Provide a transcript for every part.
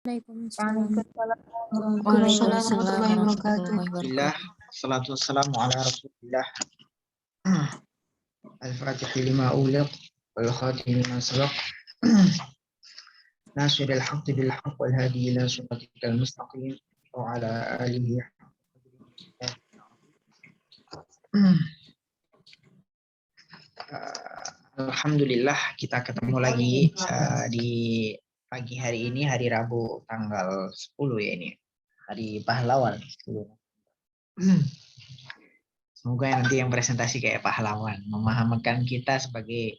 Waalaikumsalam. Waalaikumsalam warahmatullahi Alhamdulillah, wabarakatuh. salatu wassalamu ala rasulillah. Al-Fatihah lima uliq, wal khatim lima sabaq. Nasiril haqqi bil haqq wal hadi ila siratikal mustaqim wa ala alihi. Alhamdulillah kita ketemu lagi di pagi hari ini, hari Rabu tanggal 10 ya ini. Hari pahlawan 10. Semoga nanti yang presentasi kayak pahlawan, memahamkan kita sebagai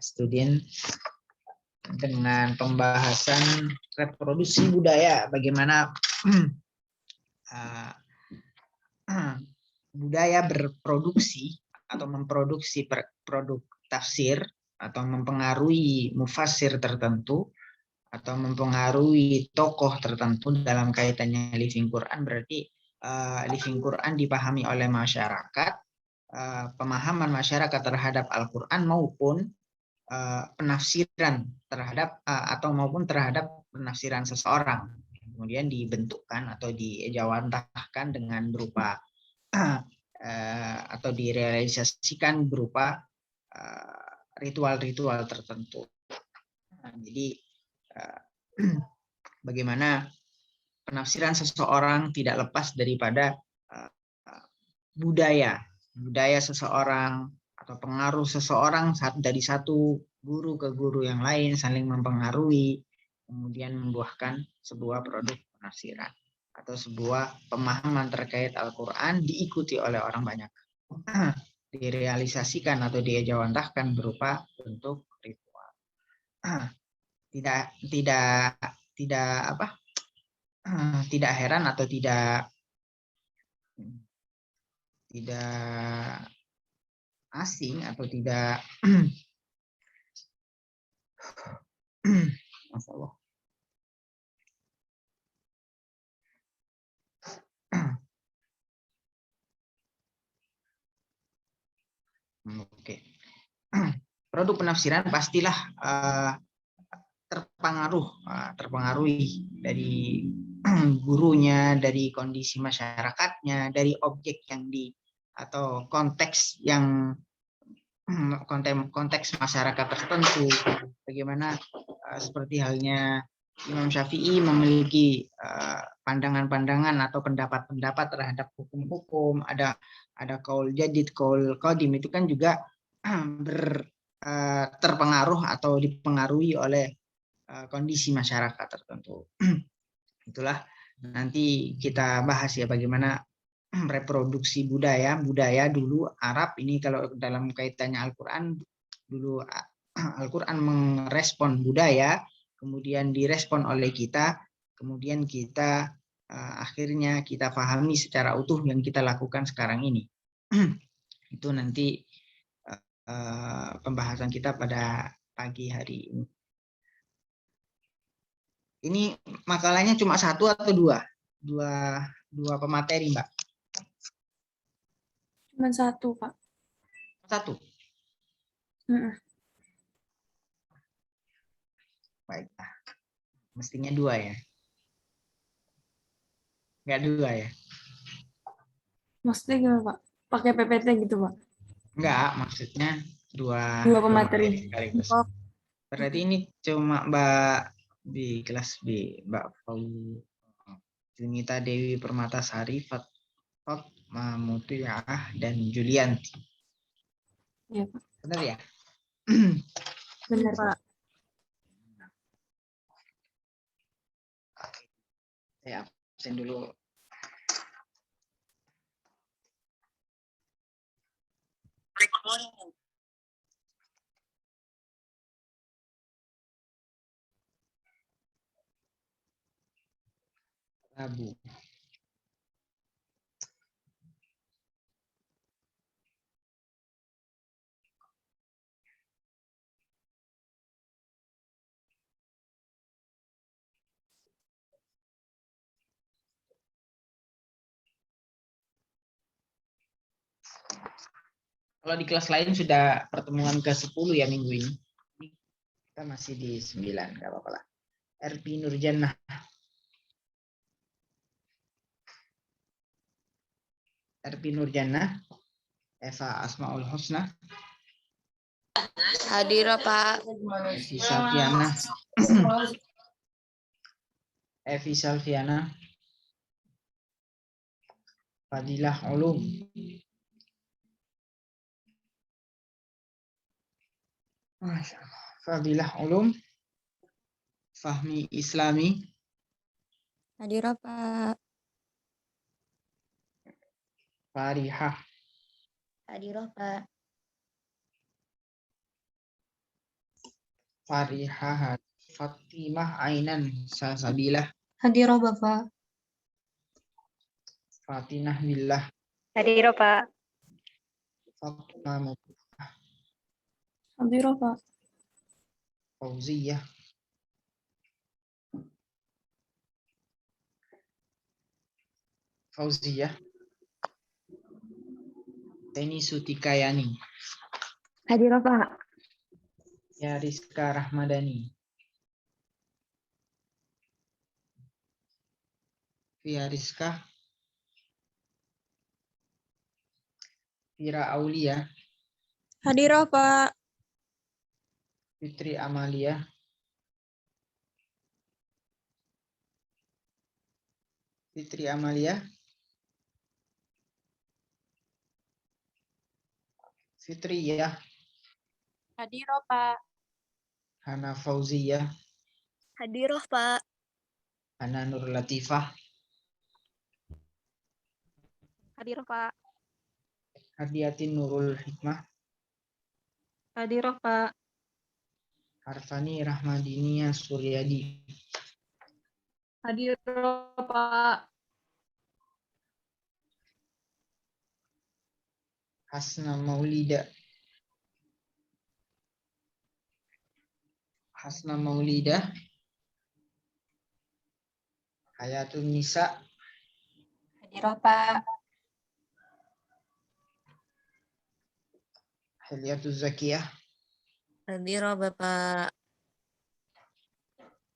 student dengan pembahasan reproduksi budaya, bagaimana budaya berproduksi atau memproduksi produk tafsir atau mempengaruhi mufassir tertentu atau mempengaruhi tokoh tertentu dalam kaitannya living Quran. Berarti living Quran dipahami oleh masyarakat, pemahaman masyarakat terhadap Al-Quran maupun penafsiran terhadap atau maupun terhadap penafsiran seseorang, kemudian dibentukkan atau dijawantahkan dengan berupa atau direalisasikan berupa ritual-ritual tertentu. Jadi bagaimana penafsiran seseorang tidak lepas daripada budaya seseorang atau pengaruh seseorang dari satu guru ke guru yang lain, saling mempengaruhi, kemudian membuahkan sebuah produk penafsiran atau sebuah pemahaman terkait Al-Quran diikuti oleh orang banyak, direalisasikan atau dijawantahkan berupa bentuk ritual. Tidak heran atau tidak asing atau tidak masalah. Oke. Produk penafsiran pastilah terpengaruhi dari gurunya, dari kondisi masyarakatnya, dari objek yang atau konteks yang konteks masyarakat tertentu. Bagaimana seperti halnya Imam Syafi'i memiliki pandangan-pandangan atau pendapat-pendapat terhadap hukum-hukum, ada qaul jadid, qaul qadim, itu kan juga terpengaruh atau dipengaruhi oleh kondisi masyarakat tertentu. Itulah nanti kita bahas ya bagaimana reproduksi budaya dulu Arab ini, kalau dalam kaitannya Al-Quran, dulu Al-Quran merespon budaya, kemudian direspon oleh kita, kemudian kita akhirnya kita pahami secara utuh yang kita lakukan sekarang ini. Itu nanti pembahasan kita pada pagi hari ini. Ini makalahnya cuma satu atau dua pemateri, Mbak? Cuma satu, Pak. Satu. Baiklah. Mestinya dua ya. Enggak dua ya? Maksudnya gimana, Pak? Pakai PPT gitu, Pak? Enggak, maksudnya dua pemateri sekaligus. Berarti ini cuma Mbak di kelas B, Mbak Paul Junita Dewi Permatasari, Fatma Mutiah, dan Julianti. Iya, Pak. Benar ya? Benar, Pak. Saya absen dulu. Rabu. Kalau di kelas lain sudah pertemuan ke-10 ya minggu ini. Kita masih di 9, nggak apa-apa lah. RP Nurjannah. RP Nurjannah. Eva Asmaul Husna. Hadir, Pak. Evi Salviana. Evi Salviana. Fadilah Ulum. Masya Allah. Fadilah Ulum. Fahmi Islami. Hadir, Pak. Farihah. Hadir, Pak. Farihah. Fatimah Ainan Salsabilah. Hadir, Bapak. Fatinah Billah. Hadir, Pak. Fatimah Hadir, Pak. Fauziyah. Fauziyah. Teni Sutikayani. Hadir, Pak. Yariska Rahmadani. Fiariska. Fira Aulia. Hadir, Pak. Fitri Amalia. Fitri Amalia. Fitriyah. Hadir, Pak. Hana Fauziyah. Hadir, Pak. Hana Nur Latifah. Hadir, Pak. Hadiatin Nurul Hikmah. Hadir, Pak. Harfani Rahmadiniya Suryadi. Hadir, Pak. Hasna Maulida. Hasna Maulida. Hayatun Nisa. Hadir, Pak. Hilyatul Zakiyah. Hadir, Bapak.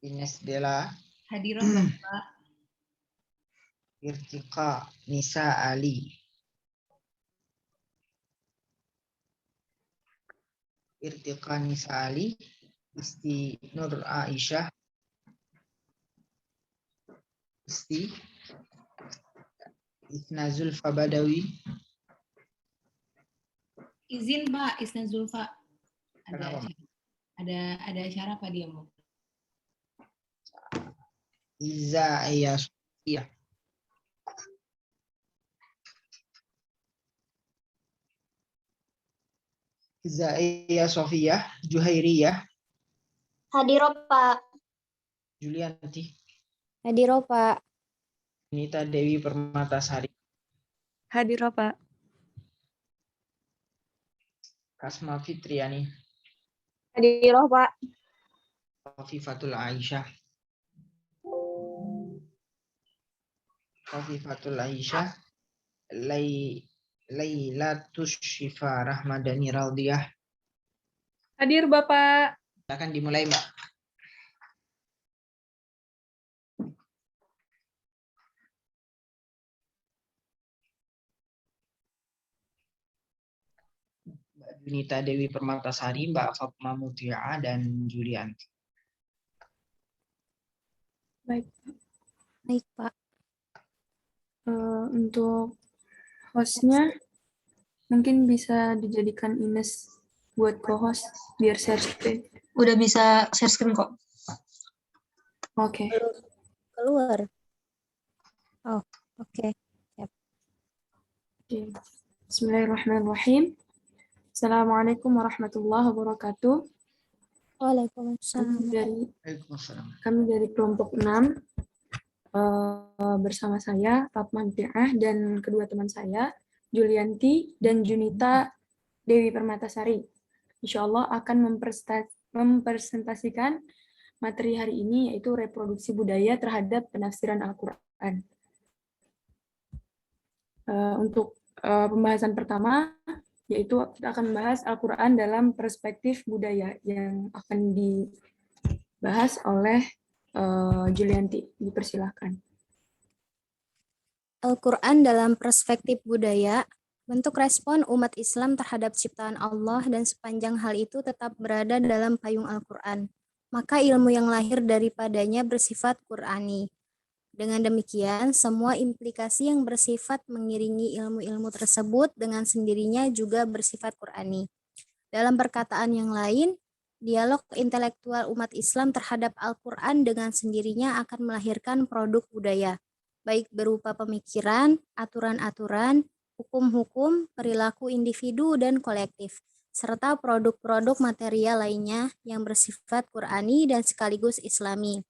Ines Dela. Hadir, Bapak. Irtiqa Nisa Ali. Irtiqa Nisa Ali. Isti Nur Aisyah. Isti Isna Zulfa Badawi. Izin Pak, Isna Zulfa. Kenapa? Ada acara apa dia mau? Iza Sofia. Iza Sofia. Juhairiyah. Hadir, Pak. Julianti. Hadir, Pak. Nita Dewi Permatasari. Hadir, Pak. Kasma Fitriani. Hadir, Pak. Khafifatul Aisyah. Khafifatul Aisyah. Lailatus Syifa Rahmadani Radiyah. Hadir Bapak. Silakan dimulai, Mbak. Mbak Junita Dewi Permatasari, Mbak Fatma Mutia, dan Julianti. Baik. Baik, Pak. Untuk hostnya mungkin bisa dijadikan Ines buat co-host biar share screen. Udah bisa share screen kok. Oke. Keluar. Oh, oke. Oke. Bismillahirrahmanirrahim. Assalamualaikum warahmatullahi wabarakatuh. Waalaikumsalam. Kami dari kelompok 6 bersama saya Fatma Mutia dan kedua teman saya Julianti dan Junita Dewi Permatasari. Insya Allah akan mempresentasikan materi hari ini, yaitu reproduksi budaya terhadap penafsiran Al-Quran. Untuk pembahasan pertama, yaitu kita akan membahas Al-Quran dalam perspektif budaya yang akan dibahas oleh Julianti, dipersilahkan. Al-Quran dalam perspektif budaya, bentuk respon umat Islam terhadap ciptaan Allah dan sepanjang hal itu tetap berada dalam payung Al-Quran. Maka ilmu yang lahir daripadanya bersifat Qur'ani. Dengan demikian, semua implikasi yang bersifat mengiringi ilmu-ilmu tersebut dengan sendirinya juga bersifat Qur'ani. Dalam perkataan yang lain, dialog intelektual umat Islam terhadap Al-Quran dengan sendirinya akan melahirkan produk budaya, baik berupa pemikiran, aturan-aturan, hukum-hukum, perilaku individu dan kolektif, serta produk-produk material lainnya yang bersifat Qur'ani dan sekaligus Islami.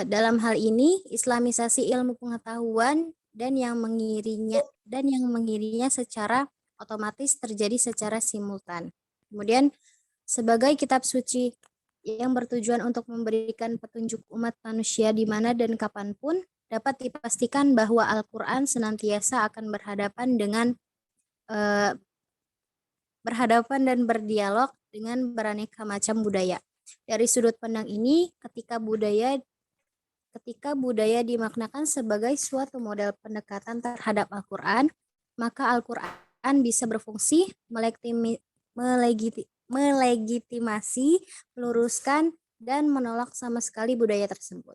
Dalam hal ini, islamisasi ilmu pengetahuan dan yang mengiringinya secara otomatis terjadi secara simultan. Kemudian, sebagai kitab suci yang bertujuan untuk memberikan petunjuk umat manusia di mana dan kapanpun, dapat dipastikan bahwa Al-Quran senantiasa akan berhadapan dan berdialog dengan beraneka macam budaya. Dari sudut pandang ini, ketika budaya dimaknakan sebagai suatu model pendekatan terhadap Al-Quran, maka Al-Quran bisa berfungsi melegitimasi, meluruskan, dan menolak sama sekali budaya tersebut.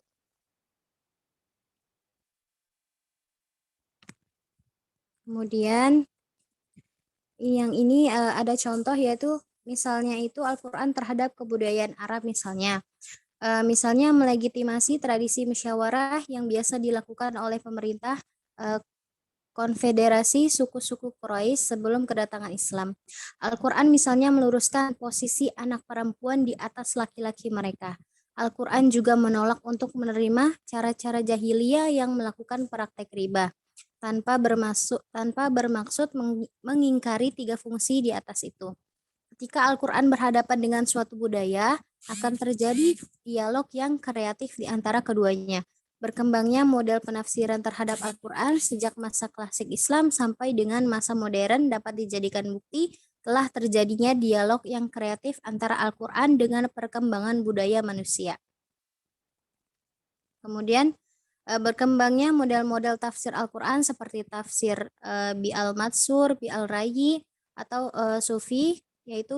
Kemudian yang ini ada contoh, yaitu misalnya itu Al-Quran terhadap kebudayaan Arab misalnya. Misalnya melegitimasi tradisi musyawarah yang biasa dilakukan oleh pemerintah konfederasi suku-suku Quraisy sebelum kedatangan Islam. Al-Quran misalnya meluruskan posisi anak perempuan di atas laki-laki mereka. Al-Quran juga menolak untuk menerima cara-cara jahiliyah yang melakukan praktek riba, tanpa bermaksud mengingkari 3 fungsi di atas itu. Ketika Al-Quran berhadapan dengan suatu budaya, akan terjadi dialog yang kreatif di antara keduanya. Berkembangnya model penafsiran terhadap Al-Quran sejak masa klasik Islam sampai dengan masa modern dapat dijadikan bukti telah terjadinya dialog yang kreatif antara Al-Quran dengan perkembangan budaya manusia. Kemudian, berkembangnya model-model tafsir Al-Quran seperti tafsir Bi'al-Matsur, Bi'al-Rayyi, atau Sufi, yaitu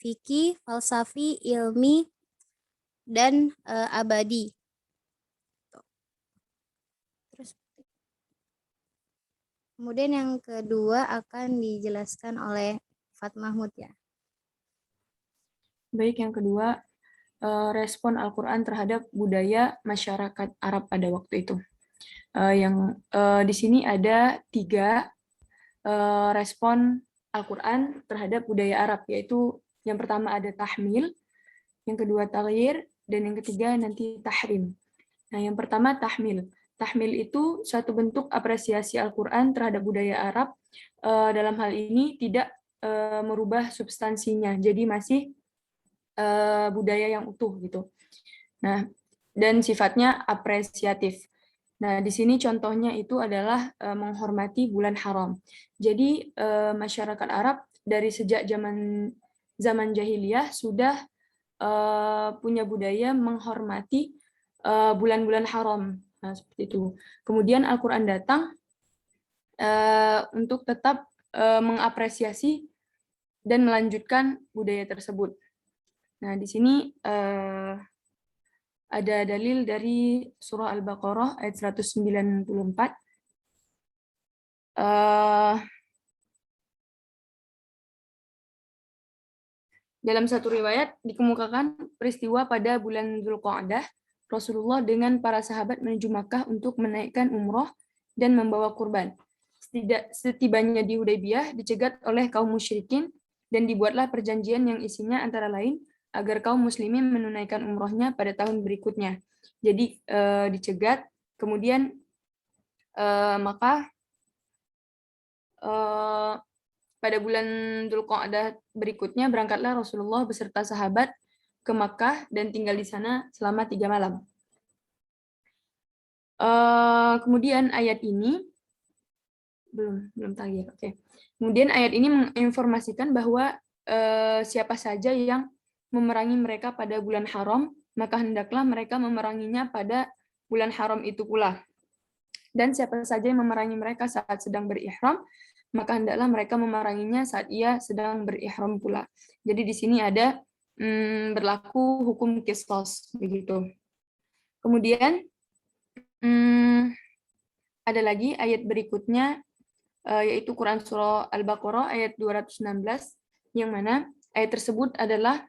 fikih, falsafi, ilmi, dan abadi. Terus, kemudian yang kedua akan dijelaskan oleh Fatmah Mahmud ya. Baik, yang kedua, respon Al-Quran terhadap budaya masyarakat Arab pada waktu itu. Di sini ada 3 respon Al-Quran terhadap budaya Arab, yaitu yang pertama ada tahmil, yang kedua taghyir, dan yang ketiga nanti tahrim. Nah, yang pertama tahmil. Tahmil itu suatu bentuk apresiasi Al-Quran terhadap budaya Arab. Dalam hal ini tidak merubah substansinya, jadi masih budaya yang utuh gitu. Nah, dan sifatnya apresiatif. Nah, di sini contohnya itu adalah menghormati bulan haram. Jadi masyarakat Arab dari sejak zaman jahiliyah sudah punya budaya menghormati bulan-bulan haram. Nah, seperti itu. Kemudian Al-Quran datang untuk tetap mengapresiasi dan melanjutkan budaya tersebut. Nah, di sini ada dalil dari surah Al-Baqarah ayat 194. Dalam satu riwayat dikemukakan peristiwa pada bulan Dzulqa'dah, Rasulullah dengan para sahabat menuju Makkah untuk menaikkan umroh dan membawa kurban. Setibanya di Hudaybiyah dicegat oleh kaum musyrikin dan dibuatlah perjanjian yang isinya antara lain agar kaum muslimin menunaikan umrohnya pada tahun berikutnya. Jadi dicegat, kemudian maka pada bulan Dzulqa'dah berikutnya berangkatlah Rasulullah beserta sahabat ke Makkah dan tinggal di sana selama 3 malam. Kemudian ayat ini belum terakhir. Oke. Kemudian ayat ini menginformasikan bahwa siapa saja yang memerangi mereka pada bulan haram, maka hendaklah mereka memeranginya pada bulan haram itu pula. Dan siapa saja yang memerangi mereka saat sedang berihram, maka hendaklah mereka memeranginya saat ia sedang berihram pula. Jadi di sini ada berlaku hukum qisas begitu. Kemudian ada lagi ayat berikutnya, yaitu Quran Surah Al-Baqarah ayat 216, yang mana ayat tersebut adalah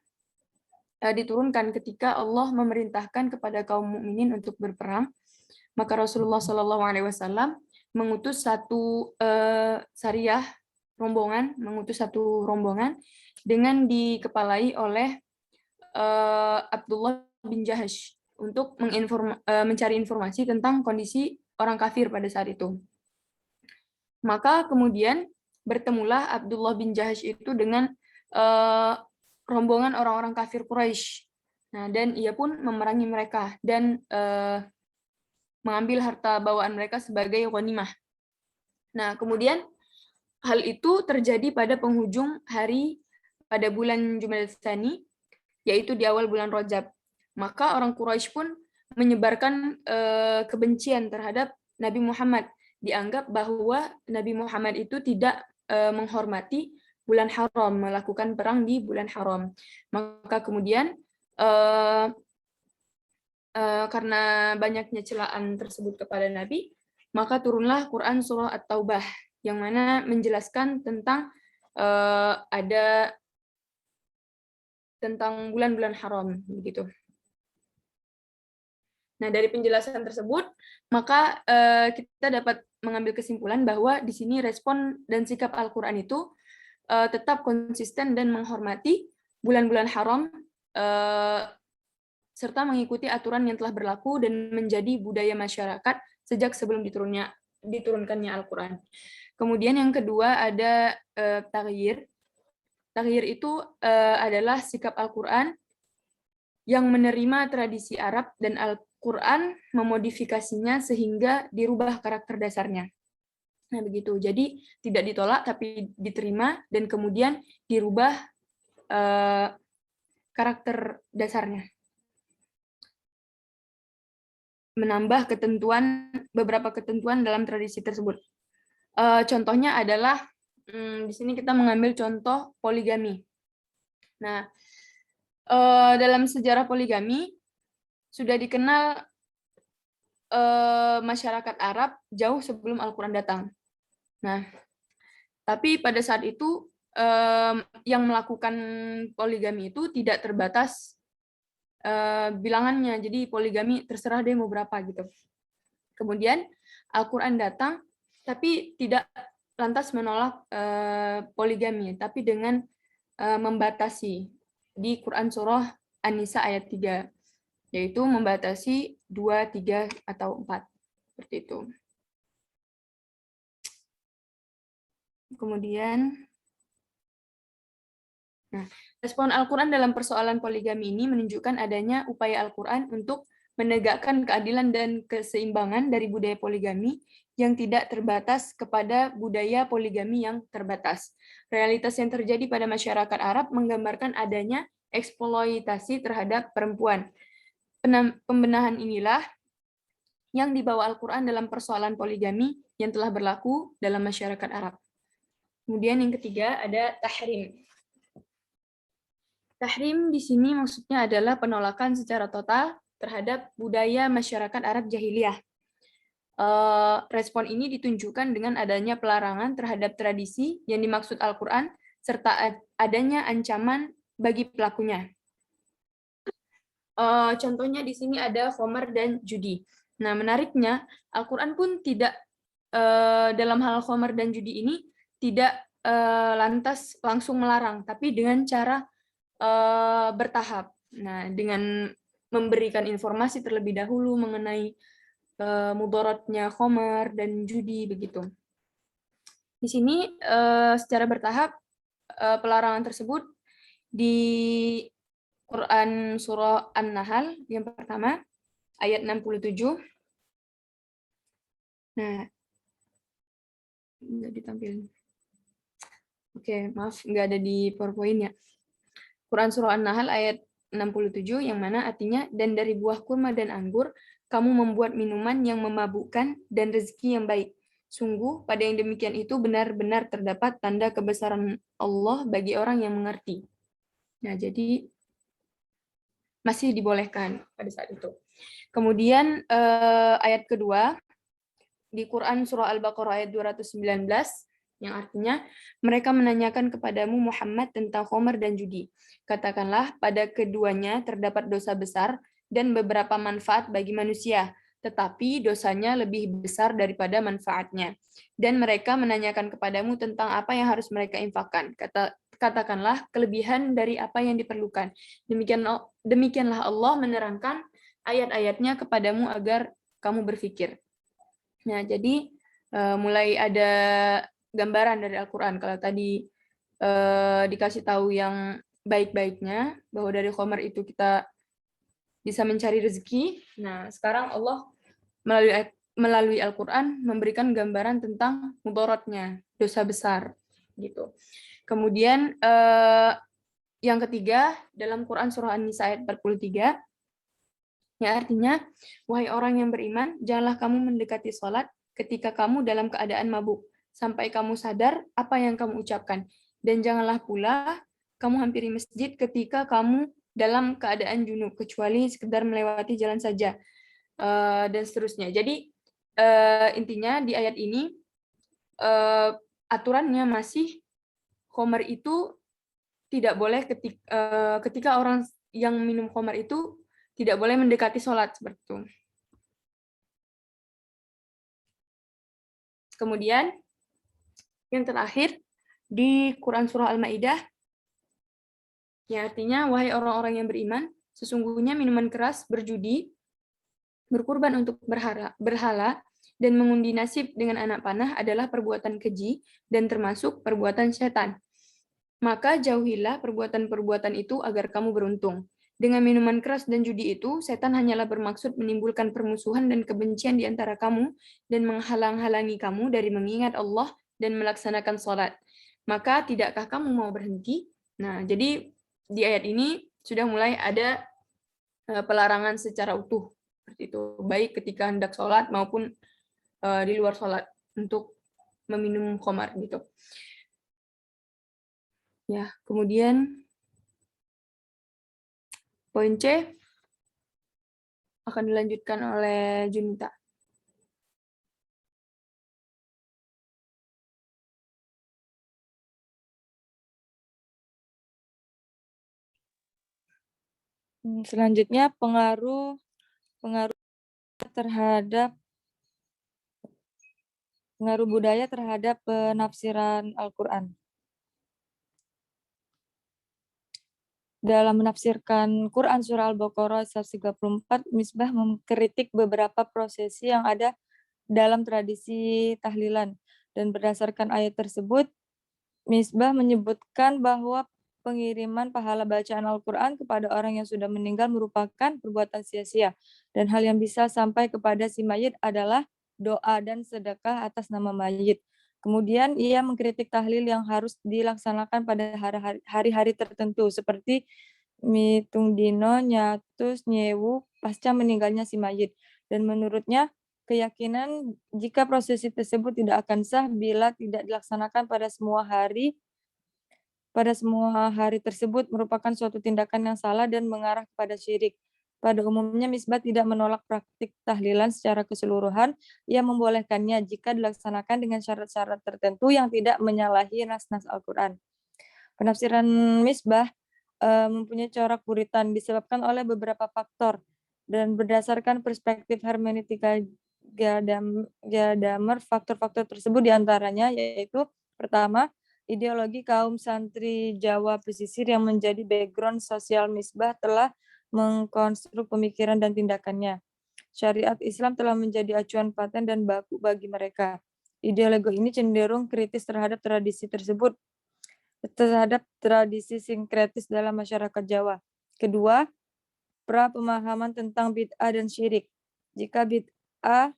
diturunkan ketika Allah memerintahkan kepada kaum mukminin untuk berperang. Maka Rasulullah SAW mengutus satu satu rombongan dengan dikepalai oleh Abdullah bin Jahash untuk mencari informasi tentang kondisi orang kafir pada saat itu. Maka kemudian bertemulah Abdullah bin Jahash itu dengan rombongan orang-orang kafir Quraisy. Nah, dan ia pun memerangi mereka dan mengambil harta bawaan mereka sebagai ghanimah. Nah, kemudian hal itu terjadi pada penghujung hari pada bulan Jumadil Tsani, yaitu di awal bulan Rajab. Maka orang Quraisy pun menyebarkan kebencian terhadap Nabi Muhammad. Dianggap bahwa Nabi Muhammad itu tidak menghormati bulan haram, melakukan perang di bulan haram. Maka kemudian karena banyaknya celaan tersebut kepada Nabi, maka turunlah Quran Surah At-Taubah, yang mana menjelaskan tentang ada tentang bulan-bulan haram begitu. Nah, dari penjelasan tersebut, maka kita dapat mengambil kesimpulan bahwa di sini respon dan sikap Al-Quran itu tetap konsisten dan menghormati bulan-bulan haram serta mengikuti aturan yang telah berlaku dan menjadi budaya masyarakat sejak sebelum diturunkannya Al-Quran. Kemudian yang kedua ada taghyir. Taghyir itu adalah sikap Al-Quran yang menerima tradisi Arab dan Al-Quran memodifikasinya sehingga dirubah karakter dasarnya. Nah, begitu. Jadi tidak ditolak tapi diterima dan kemudian dirubah karakter dasarnya. Menambah beberapa ketentuan dalam tradisi tersebut. Contohnya adalah di sini kita mengambil contoh poligami. Nah, dalam sejarah poligami sudah dikenal masyarakat Arab jauh sebelum Al-Quran datang. Nah, tapi pada saat itu yang melakukan poligami itu tidak terbatas bilangannya, jadi poligami terserah dia mau berapa gitu. Kemudian Al-Quran datang, tapi tidak lantas menolak poligami, tapi dengan membatasi di Quran Surah An-Nisa ayat 3, yaitu membatasi 2, 3, atau 4. Seperti itu. Kemudian, respon Al-Quran dalam persoalan poligami ini menunjukkan adanya upaya Al-Quran untuk menegakkan keadilan dan keseimbangan dari budaya poligami yang tidak terbatas kepada budaya poligami yang terbatas. Realitas yang terjadi pada masyarakat Arab menggambarkan adanya eksploitasi terhadap perempuan. Pembenahan inilah yang dibawa Al-Quran dalam persoalan poligami yang telah berlaku dalam masyarakat Arab. Kemudian yang ketiga ada tahrim. Tahrim di sini maksudnya adalah penolakan secara total terhadap budaya masyarakat Arab jahiliyah. Respon ini ditunjukkan dengan adanya pelarangan terhadap tradisi yang dimaksud Al-Quran, serta adanya ancaman bagi pelakunya. Contohnya di sini ada khamar dan judi. Nah, menariknya, Al-Quran pun tidak dalam hal khamar dan judi ini tidak lantas langsung melarang, tapi dengan cara bertahap. Nah, dengan memberikan informasi terlebih dahulu mengenai mudaratnya khamar dan judi begitu. Di sini secara bertahap pelarangan tersebut di Quran Surah An-Nahl yang pertama ayat 67. Nah, nggak ditampilin. Oke, maaf, nggak ada di PowerPoint ya. Quran Surah An-Nahl ayat 67 yang mana artinya, dan dari buah kurma dan anggur kamu membuat minuman yang memabukkan dan rezeki yang baik. Sungguh pada yang demikian itu benar-benar terdapat tanda kebesaran Allah bagi orang yang mengerti. Nah, jadi masih dibolehkan pada saat itu. Kemudian ayat kedua di Quran surah Al-Baqarah ayat 219 yang artinya mereka menanyakan kepadamu Muhammad tentang khamr dan judi. Katakanlah pada keduanya terdapat dosa besar dan beberapa manfaat bagi manusia, tetapi dosanya lebih besar daripada manfaatnya. Dan mereka menanyakan kepadamu tentang apa yang harus mereka infakkan. Katakanlah kelebihan dari apa yang diperlukan. Demikianlah Allah menerangkan ayat-ayatnya kepadamu agar kamu berpikir. Nah, jadi mulai ada gambaran dari Al-Quran. Kalau tadi dikasih tahu yang baik-baiknya, bahwa dari khamar itu kita bisa mencari rezeki. Nah, sekarang Allah melalui Al-Quran memberikan gambaran tentang mudaratnya, dosa besar. Gitu. Kemudian yang ketiga, dalam Quran Surah An-Nisa ayat 43, ya artinya, wahai orang yang beriman, janganlah kamu mendekati sholat ketika kamu dalam keadaan mabuk, sampai kamu sadar apa yang kamu ucapkan. Dan janganlah pula kamu hampiri masjid ketika kamu dalam keadaan junub, kecuali sekedar melewati jalan saja, dan seterusnya. Jadi, intinya di ayat ini, aturannya masih, khamar itu tidak boleh ketika orang yang minum khamar itu tidak boleh mendekati sholat, seperti itu. Kemudian, yang terakhir, di Quran Surah Al-Ma'idah, yang artinya, wahai orang-orang yang beriman, sesungguhnya minuman keras, berjudi, berkurban untuk berhala, dan mengundi nasib dengan anak panah adalah perbuatan keji dan termasuk perbuatan setan. Maka jauhilah perbuatan-perbuatan itu agar kamu beruntung. Dengan minuman keras dan judi itu, setan hanyalah bermaksud menimbulkan permusuhan dan kebencian di antara kamu dan menghalang-halangi kamu dari mengingat Allah dan melaksanakan sholat. Maka tidakkah kamu mau berhenti? Nah, jadi di ayat ini sudah mulai ada pelarangan secara utuh, seperti itu, baik ketika hendak sholat maupun di luar sholat untuk meminum khamar gitu. Ya, kemudian poin C akan dilanjutkan oleh Junita. Selanjutnya pengaruh budaya terhadap penafsiran Al-Quran. Dalam menafsirkan Quran Surah Al-Baqarah 134, Misbah mengkritik beberapa prosesi yang ada dalam tradisi tahlilan. Dan berdasarkan ayat tersebut, Misbah menyebutkan bahwa pengiriman pahala bacaan Al-Quran kepada orang yang sudah meninggal merupakan perbuatan sia-sia. Dan hal yang bisa sampai kepada si mayit adalah doa dan sedekah atas nama mayit. Kemudian ia mengkritik tahlil yang harus dilaksanakan pada hari-hari tertentu seperti mitung dino, nyatus, nyewu, pasca meninggalnya si mayit. Dan menurutnya keyakinan jika prosesi tersebut tidak akan sah bila tidak dilaksanakan pada semua hari tersebut merupakan suatu tindakan yang salah dan mengarah kepada syirik. Pada umumnya Misbah tidak menolak praktik tahlilan secara keseluruhan, ia membolehkannya jika dilaksanakan dengan syarat-syarat tertentu yang tidak menyalahi nas-nas Al-Quran. Penafsiran Misbah mempunyai corak puritan disebabkan oleh beberapa faktor dan berdasarkan perspektif hermeneutika Gadamer, faktor-faktor tersebut diantaranya yaitu pertama, ideologi kaum santri Jawa pesisir yang menjadi background sosial Misbah telah mengkonstruk pemikiran dan tindakannya. Syariat Islam telah menjadi acuan paten dan baku bagi mereka. Ideologi ini cenderung kritis terhadap tradisi tersebut, terhadap tradisi sinkretis dalam masyarakat Jawa. Kedua, pemahaman tentang bid'ah dan syirik. Jika bid'ah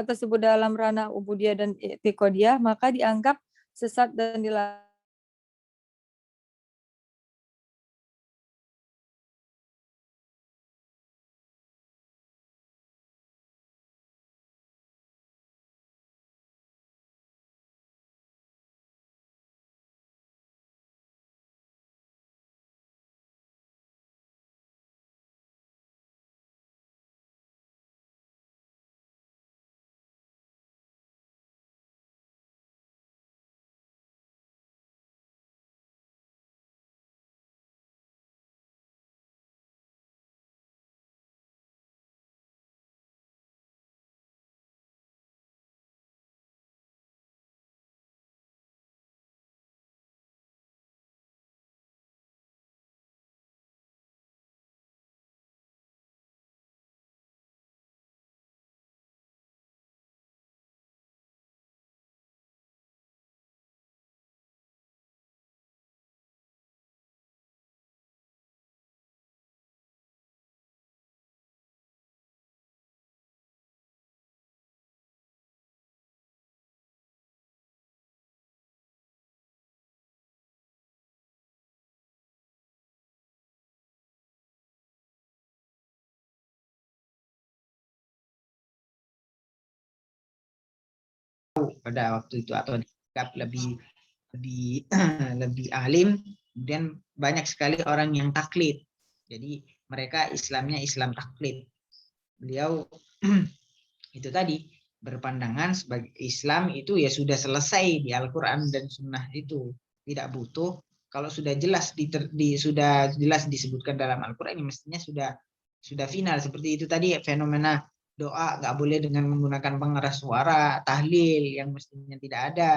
tersebut dalam ranah ubudiyah dan i'tiqadiyah, maka dianggap sesat dan dilarang pada waktu itu atau dianggap lebih lebih alim. Kemudian banyak sekali orang yang taklid. Jadi mereka Islamnya Islam taklid. Beliau itu tadi berpandangan sebagai Islam itu ya sudah selesai di Al-Quran dan Sunnah itu, tidak butuh. Kalau sudah jelas sudah jelas disebutkan dalam Al-Quran, mestinya sudah final. Seperti itu tadi fenomena doa nggak boleh dengan menggunakan pengeras suara, tahlil yang mestinya tidak ada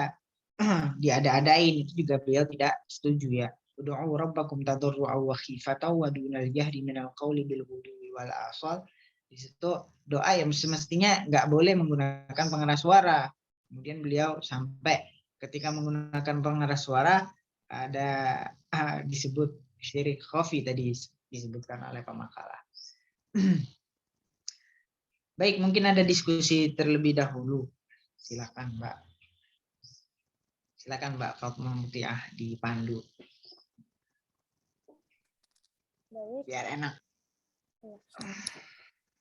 diada-adain, itu juga beliau tidak setuju ya. Ud'u rabbakum tadarru'an wa khifatan wa dunal jahri minal qawli bil ghudwi wal asal. Di situ doa yang semestinya nggak boleh menggunakan pengeras suara. Kemudian beliau sampai ketika menggunakan pengeras suara ada disebut syirik khafi tadi disebutkan oleh pemakalah. Baik, mungkin ada diskusi terlebih dahulu. Silakan Mbak. Silakan Mbak Fatma Mutiah dipandu. Baik. Biar enak.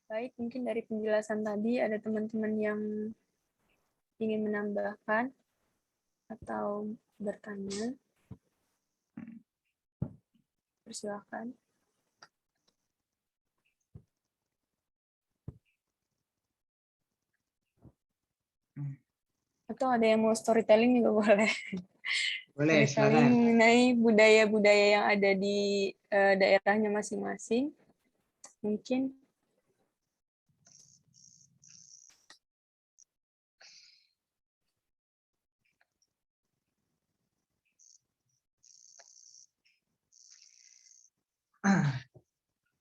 Baik, mungkin dari penjelasan tadi ada teman-teman yang ingin menambahkan atau bertanya. Persilakan. Atau ada yang mau storytelling juga boleh. Boleh, Storytelling silakan. mengenai budaya-budaya yang ada di daerahnya masing-masing. Mungkin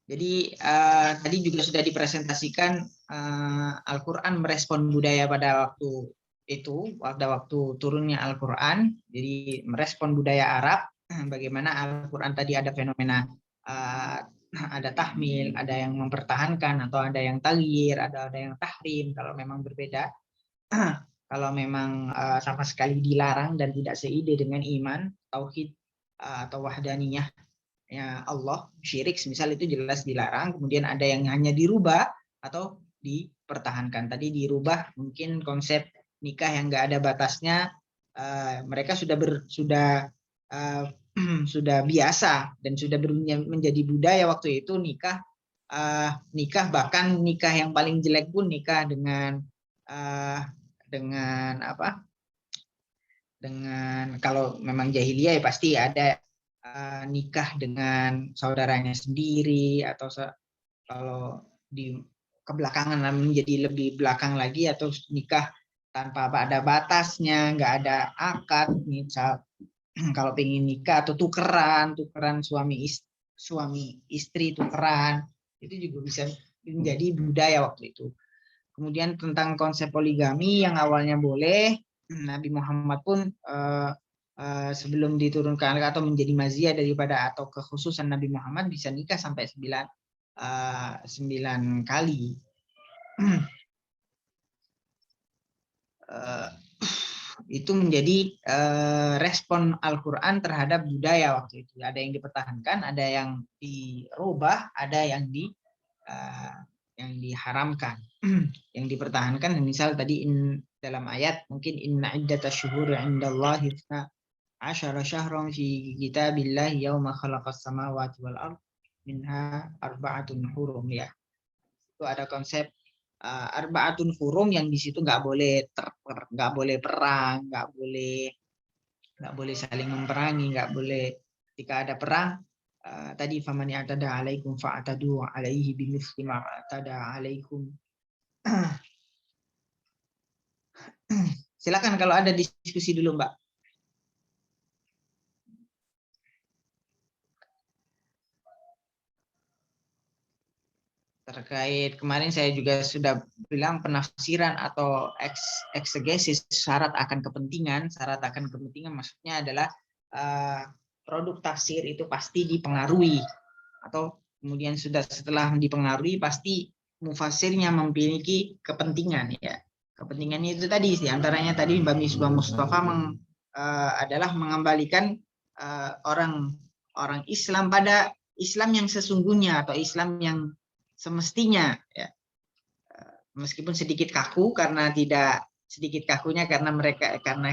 Jadi tadi juga sudah dipresentasikan Al-Quran merespon budaya pada waktu itu, pada waktu turunnya Al-Quran. Jadi merespon budaya Arab, bagaimana Al-Quran tadi ada fenomena ada tahmil, ada yang mempertahankan atau ada yang taghyir, ada yang tahrim kalau memang berbeda. Kalau memang sama sekali dilarang dan tidak seide dengan iman, tauhid atau wahdaniyah ya Allah, syirik misal itu jelas dilarang. Kemudian ada yang hanya dirubah atau dipertahankan. Tadi dirubah mungkin konsep nikah yang enggak ada batasnya, mereka sudah biasa dan sudah menjadi budaya waktu itu nikah bahkan nikah yang paling jelek pun nikah dengan apa? Dengan kalau memang jahiliyah ya pasti ada nikah dengan saudaranya sendiri, atau kalau di kebelakangan menjadi lebih belakang lagi, atau nikah tanpa ada batasnya, nggak ada akad, misal kalau pengen nikah atau tukeran suami istri tukeran, itu juga bisa menjadi budaya waktu itu. Kemudian tentang konsep poligami yang awalnya boleh, Nabi Muhammad pun sebelum diturunkan atau menjadi maziyah daripada atau kekhususan Nabi Muhammad bisa nikah sampai 9 kali. Itu menjadi respon Al-Quran terhadap budaya waktu itu. Ada yang dipertahankan, ada yang dirubah, ada yang diharamkan. Yang dipertahankan misal tadi dalam ayat mungkin inna iddatash syuhuri 'indallahi 'ashara syahran fi kitabillahi yauma khalaqas samawati wal ardh minha arba'atun hurum ya. Itu ada konsep arba'atun hurum yang di situ nggak boleh perang, nggak boleh saling memperangi, nggak boleh ketika ada perang. Tadi faman ya'tada 'alaikum fa'tadu 'alaihi bimithli ma atada 'alaikum. Silakan kalau ada diskusi dulu, Mbak. Terkait kemarin saya juga sudah bilang penafsiran atau eksegesis syarat akan kepentingan maksudnya adalah produk tafsir itu pasti dipengaruhi, atau kemudian sudah setelah dipengaruhi pasti mufasirnya memiliki kepentingan ya. Kepentingannya itu tadi diantaranya tadi Mbak Misbah Mustafa adalah mengembalikan orang Islam pada Islam yang sesungguhnya atau Islam yang semestinya ya, meskipun sedikit kaku karena tidak sedikit kakunya karena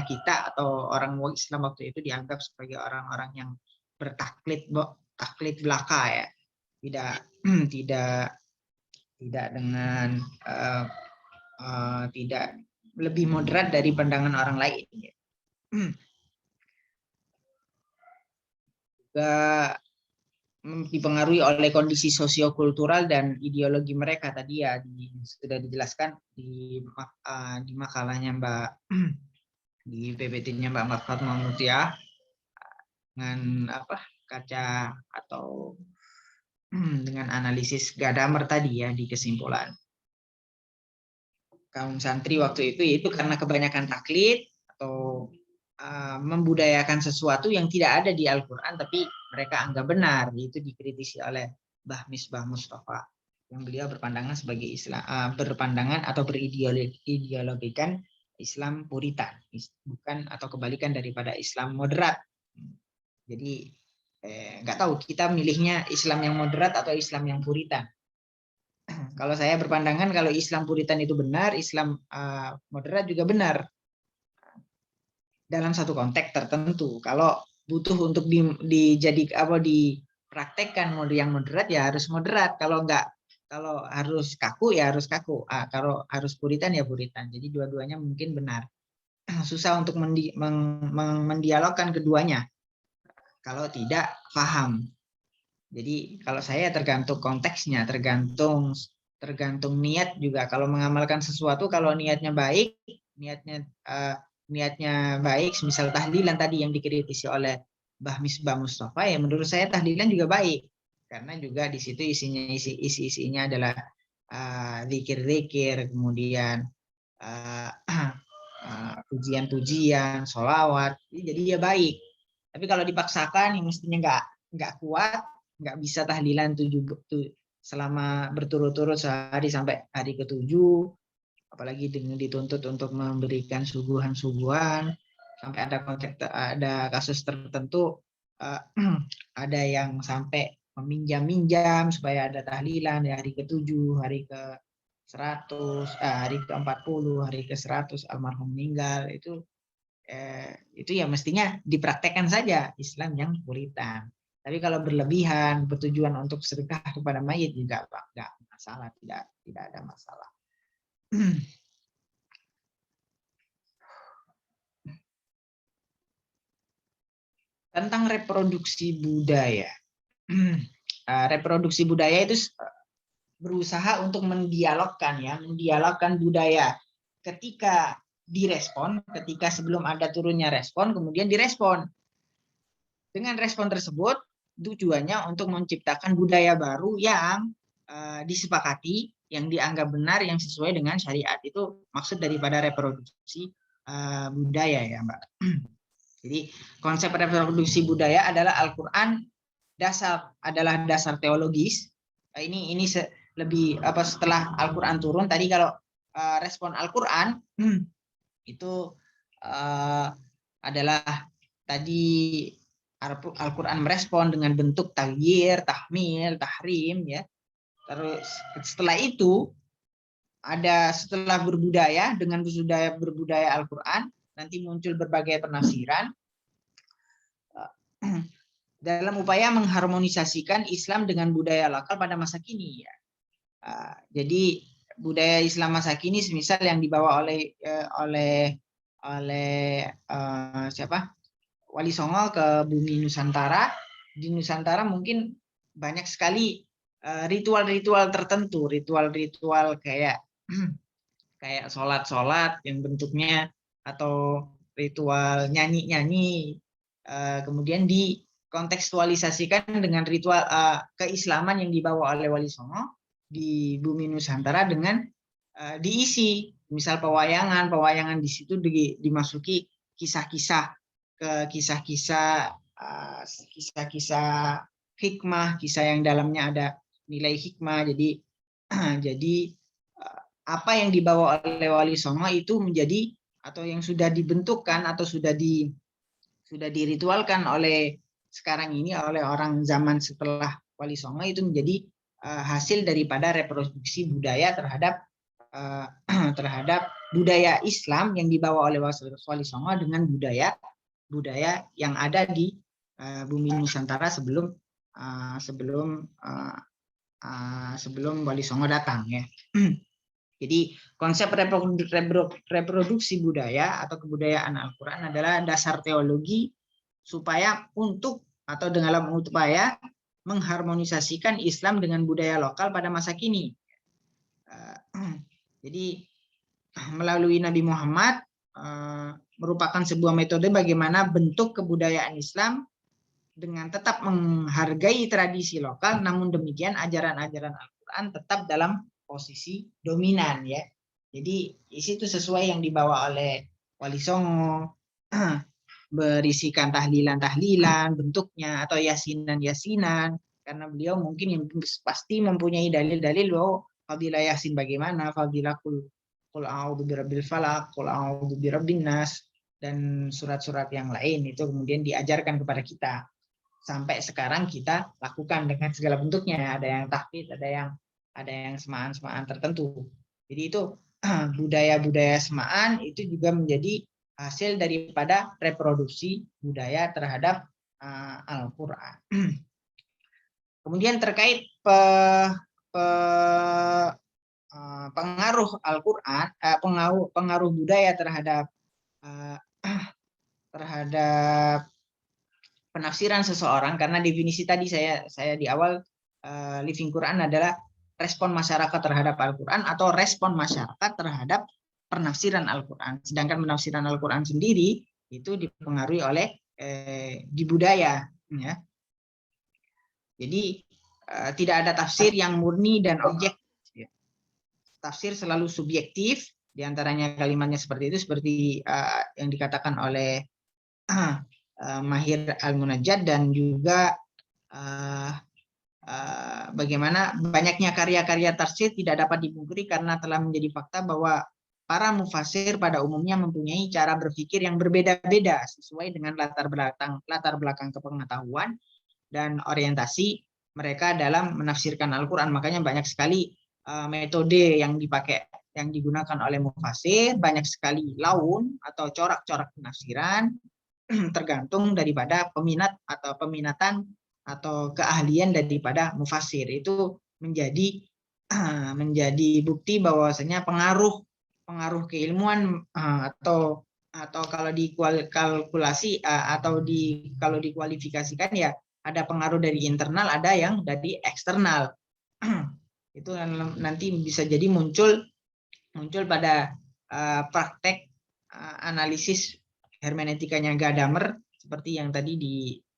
kita atau orang Islam waktu itu dianggap sebagai orang-orang yang bertaklid belaka ya, tidak dengan tidak lebih moderat dari pandangan orang lain. Juga dipengaruhi oleh kondisi sosiokultural dan ideologi mereka tadi ya, sudah dijelaskan di makalahnya di PPT-nya Mbak Fatma Mutia dengan kaca atau dengan analisis Gadamer tadi ya di kesimpulan. Kaum santri waktu itu karena kebanyakan taklid atau membudayakan sesuatu yang tidak ada di Al-Quran tapi mereka anggap benar, itu dikritisi oleh Mbah Misbah Mustafa yang beliau berpandangan sebagai Islam, berpandangan atau berideologikan Islam Puritan, bukan atau kebalikan daripada Islam moderat. Jadi nggak tahu kita milihnya Islam yang moderat atau Islam yang Puritan. Kalau saya berpandangan kalau Islam Puritan itu benar, Islam moderat juga benar dalam satu konteks tertentu. Kalau butuh untuk dipraktekkan yang moderat ya harus moderat. Kalau harus kaku ya harus kaku. Kalau harus Puritan ya Puritan. Jadi dua-duanya mungkin benar. Susah untuk mendialogkan keduanya. Kalau tidak paham. Jadi kalau saya tergantung konteksnya, tergantung niat juga. Kalau mengamalkan sesuatu, kalau niatnya baik, niatnya baik, misal tahlilan tadi yang dikritisi oleh Mbah Misbah Mustafa, ya menurut saya tahlilan juga baik. Karena juga di situ isinya adalah zikir-zikir, kemudian pujian-pujian, sholawat, jadi dia baik. Tapi kalau dipaksakan yang mestinya nggak kuat, nggak bisa tahlilan selama berturut-turut sehari sampai hari ke-7, apalagi dengan dituntut untuk memberikan suguhan-suguhan, sampai ada kasus tertentu, ada yang sampai meminjam-minjam supaya ada tahlilan di hari ke-7, hari ke-100, hari ke-40, hari ke-100 almarhum meninggal, itu ya mestinya dipraktekkan saja Islam yang Puritan. Tapi kalau berlebihan, bertujuan untuk sedekah kepada mayit juga enggak masalah, tidak ada masalah. Tentang reproduksi budaya. Reproduksi budaya itu berusaha untuk mendialogkan budaya. Ketika direspon, ketika sebelum ada turunnya respon, kemudian direspon. Dengan respon tersebut, tujuannya untuk menciptakan budaya baru yang disepakati, yang dianggap benar, yang sesuai dengan syariat. Itu maksud daripada reproduksi budaya ya Mbak. Jadi konsep reproduksi budaya adalah Al-Quran adalah dasar teologis. Ini lebih setelah Al-Quran turun, tadi kalau respon Al-Quran itu adalah tadi Al-Quran merespon dengan bentuk tagyir, tahmil, tahrim ya. Terus setelah itu setelah berbudaya dengan berbudaya Al-Quran, nanti muncul berbagai penafsiran dalam upaya mengharmonisasikan Islam dengan budaya lokal pada masa kini ya. Jadi budaya Islam masa kini semisal yang dibawa oleh Wali Songo ke bumi Nusantara. Di Nusantara mungkin banyak sekali ritual-ritual tertentu, ritual-ritual kayak sholat-sholat yang bentuknya, atau ritual nyanyi-nyanyi, kemudian dikontekstualisasikan dengan ritual keislaman yang dibawa oleh Wali Songo di bumi Nusantara dengan diisi, misal pewayangan di situ dimasuki kisah-kisah hikmah, kisah yang dalamnya ada nilai hikmah. Jadi apa yang dibawa oleh Wali Songo itu menjadi, atau yang sudah dibentukkan atau sudah diritualkan oleh sekarang ini oleh orang zaman setelah Wali Songo, itu menjadi hasil daripada reproduksi budaya terhadap budaya Islam yang dibawa oleh Wali Songo dengan budaya yang ada di bumi Nusantara sebelum Wali Songo datang ya. Jadi konsep reproduksi budaya atau kebudayaan Al-Quran adalah dasar teologi supaya dalam upaya mengharmonisasikan Islam dengan budaya lokal pada masa kini. Jadi melalui Nabi Muhammad merupakan sebuah metode bagaimana bentuk kebudayaan Islam dengan tetap menghargai tradisi lokal, namun demikian ajaran-ajaran Al-Quran tetap dalam posisi dominan ya. Jadi itu sesuai yang dibawa oleh Wali Songo, berisikan tahlilan-tahlilan bentuknya atau yasinan-yasinan, karena beliau mungkin yang pasti mempunyai dalil-dalil fadilah yasin bagaimana, fadilah qul a'udzu birabbil falaq, qul a'udzu birabbin nas, dan surat-surat yang lain itu kemudian diajarkan kepada kita. Sampai sekarang kita lakukan dengan segala bentuknya, ada yang tahfidz, ada yang semaan-semaan tertentu. Jadi itu budaya-budaya semaan itu juga menjadi hasil daripada reproduksi budaya terhadap Al-Quran. Kemudian terkait pengaruh Al-Quran, pengaruh budaya terhadap penafsiran seseorang, karena definisi tadi saya di awal Living Quran adalah respon masyarakat terhadap Al-Quran atau respon masyarakat terhadap penafsiran Al-Quran. Sedangkan penafsiran Al-Quran sendiri itu dipengaruhi oleh di budaya. Ya. Jadi tidak ada tafsir yang murni dan objektif. Tafsir selalu subjektif, diantaranya kalimatnya seperti itu, seperti yang dikatakan oleh Mahir Al-Munajjad, dan juga bagaimana banyaknya karya-karya tafsir tidak dapat dipungkiri karena telah menjadi fakta bahwa para mufasir pada umumnya mempunyai cara berpikir yang berbeda-beda sesuai dengan latar belakang kepengetahuan dan orientasi mereka dalam menafsirkan Al-Quran. Makanya banyak sekali metode yang digunakan oleh mufasir, banyak sekali laun atau corak-corak penafsiran, tergantung daripada peminatan atau keahlian daripada mufasir. Itu menjadi bukti bahwasanya pengaruh keilmuan atau kalau dikalkulasi kalau dikualifikasikan ya ada pengaruh dari internal, ada yang dari eksternal. Itu nanti bisa jadi muncul pada praktek analisis hermeneutikanya Gadamer seperti yang tadi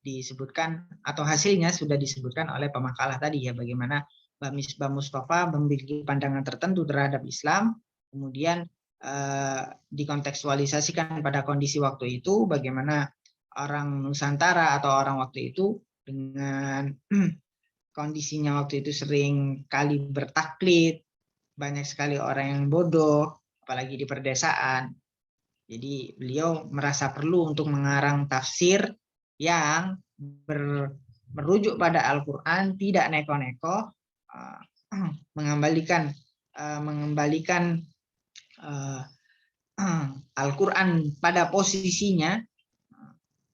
disebutkan atau hasilnya sudah disebutkan oleh pemakalah tadi ya, bagaimana Mbak Misbah Mustafa memiliki pandangan tertentu terhadap Islam, kemudian dikontekstualisasikan pada kondisi waktu itu, bagaimana orang Nusantara atau orang waktu itu dengan kondisinya waktu itu sering kali bertaklid, banyak sekali orang yang bodoh, apalagi di perdesaan. Jadi beliau merasa perlu untuk mengarang tafsir yang merujuk pada Al-Quran, tidak neko-neko, mengembalikan Al-Quran pada posisinya,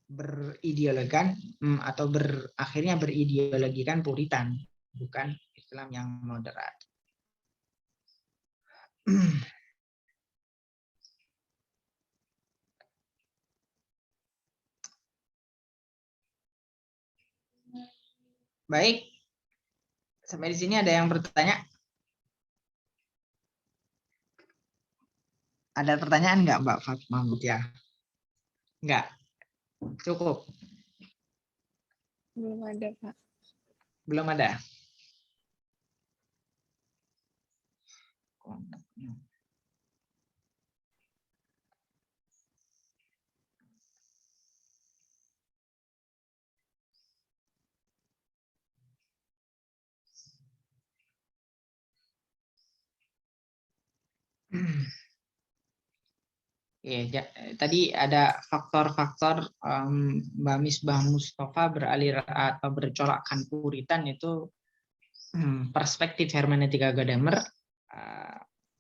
berideologikan atau akhirnya berideologikan Puritan, bukan Islam yang moderat. Baik, sampai di sini ada yang bertanya? Ada pertanyaan nggak, Mbak Fatma Mutia? Nggak, cukup. Belum ada, Pak. Belum ada. Ya, tadi ada faktor-faktor Mbak Misbah Mustafa bercolakkan Puritan itu perspektif hermeneutika Gadamer,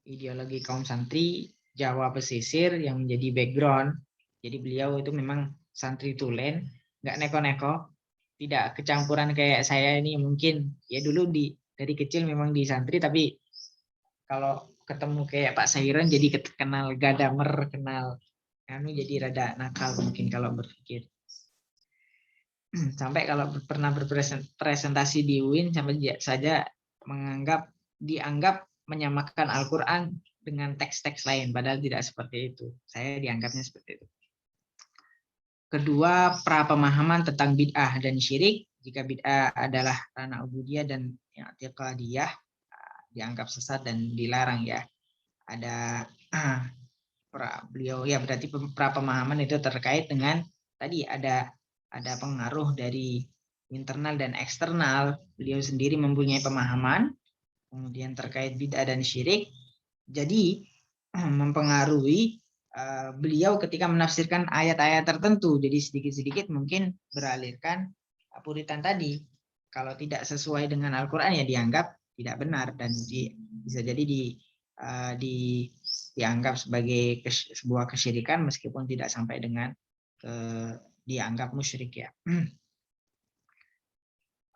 ideologi kaum santri, Jawa pesisir yang menjadi background. Jadi beliau itu memang santri tulen, nggak neko-neko, tidak kecampuran kayak saya ini. Mungkin ya dulu dari kecil memang di santri, tapi kalau ketemu kayak Pak Sairon jadi kenal gadamer, kenal jadi rada nakal mungkin kalau berpikir. Sampai kalau pernah berpresentasi di UIN sampai saja dianggap menyamakan Al-Quran dengan teks-teks lain, padahal tidak seperti itu. Saya dianggapnya seperti itu. Kedua, pra-pemahaman tentang bid'ah dan syirik. Jika bid'ah adalah ranah ubudiyah dan i'tiqadiyah, dianggap sesat dan dilarang ya. Ada beliau ya, berarti pra-pemahaman itu terkait dengan tadi ada pengaruh dari internal dan eksternal. Beliau sendiri mempunyai pemahaman, kemudian terkait bid'ah dan syirik, jadi mempengaruhi beliau ketika menafsirkan ayat-ayat tertentu. Jadi sedikit-sedikit mungkin beralirkan puritan tadi. Kalau tidak sesuai dengan Al-Quran ya dianggap tidak benar, dan bisa jadi dianggap sebagai sebuah kesyirikan meskipun tidak sampai dengan dianggap musyrik ya.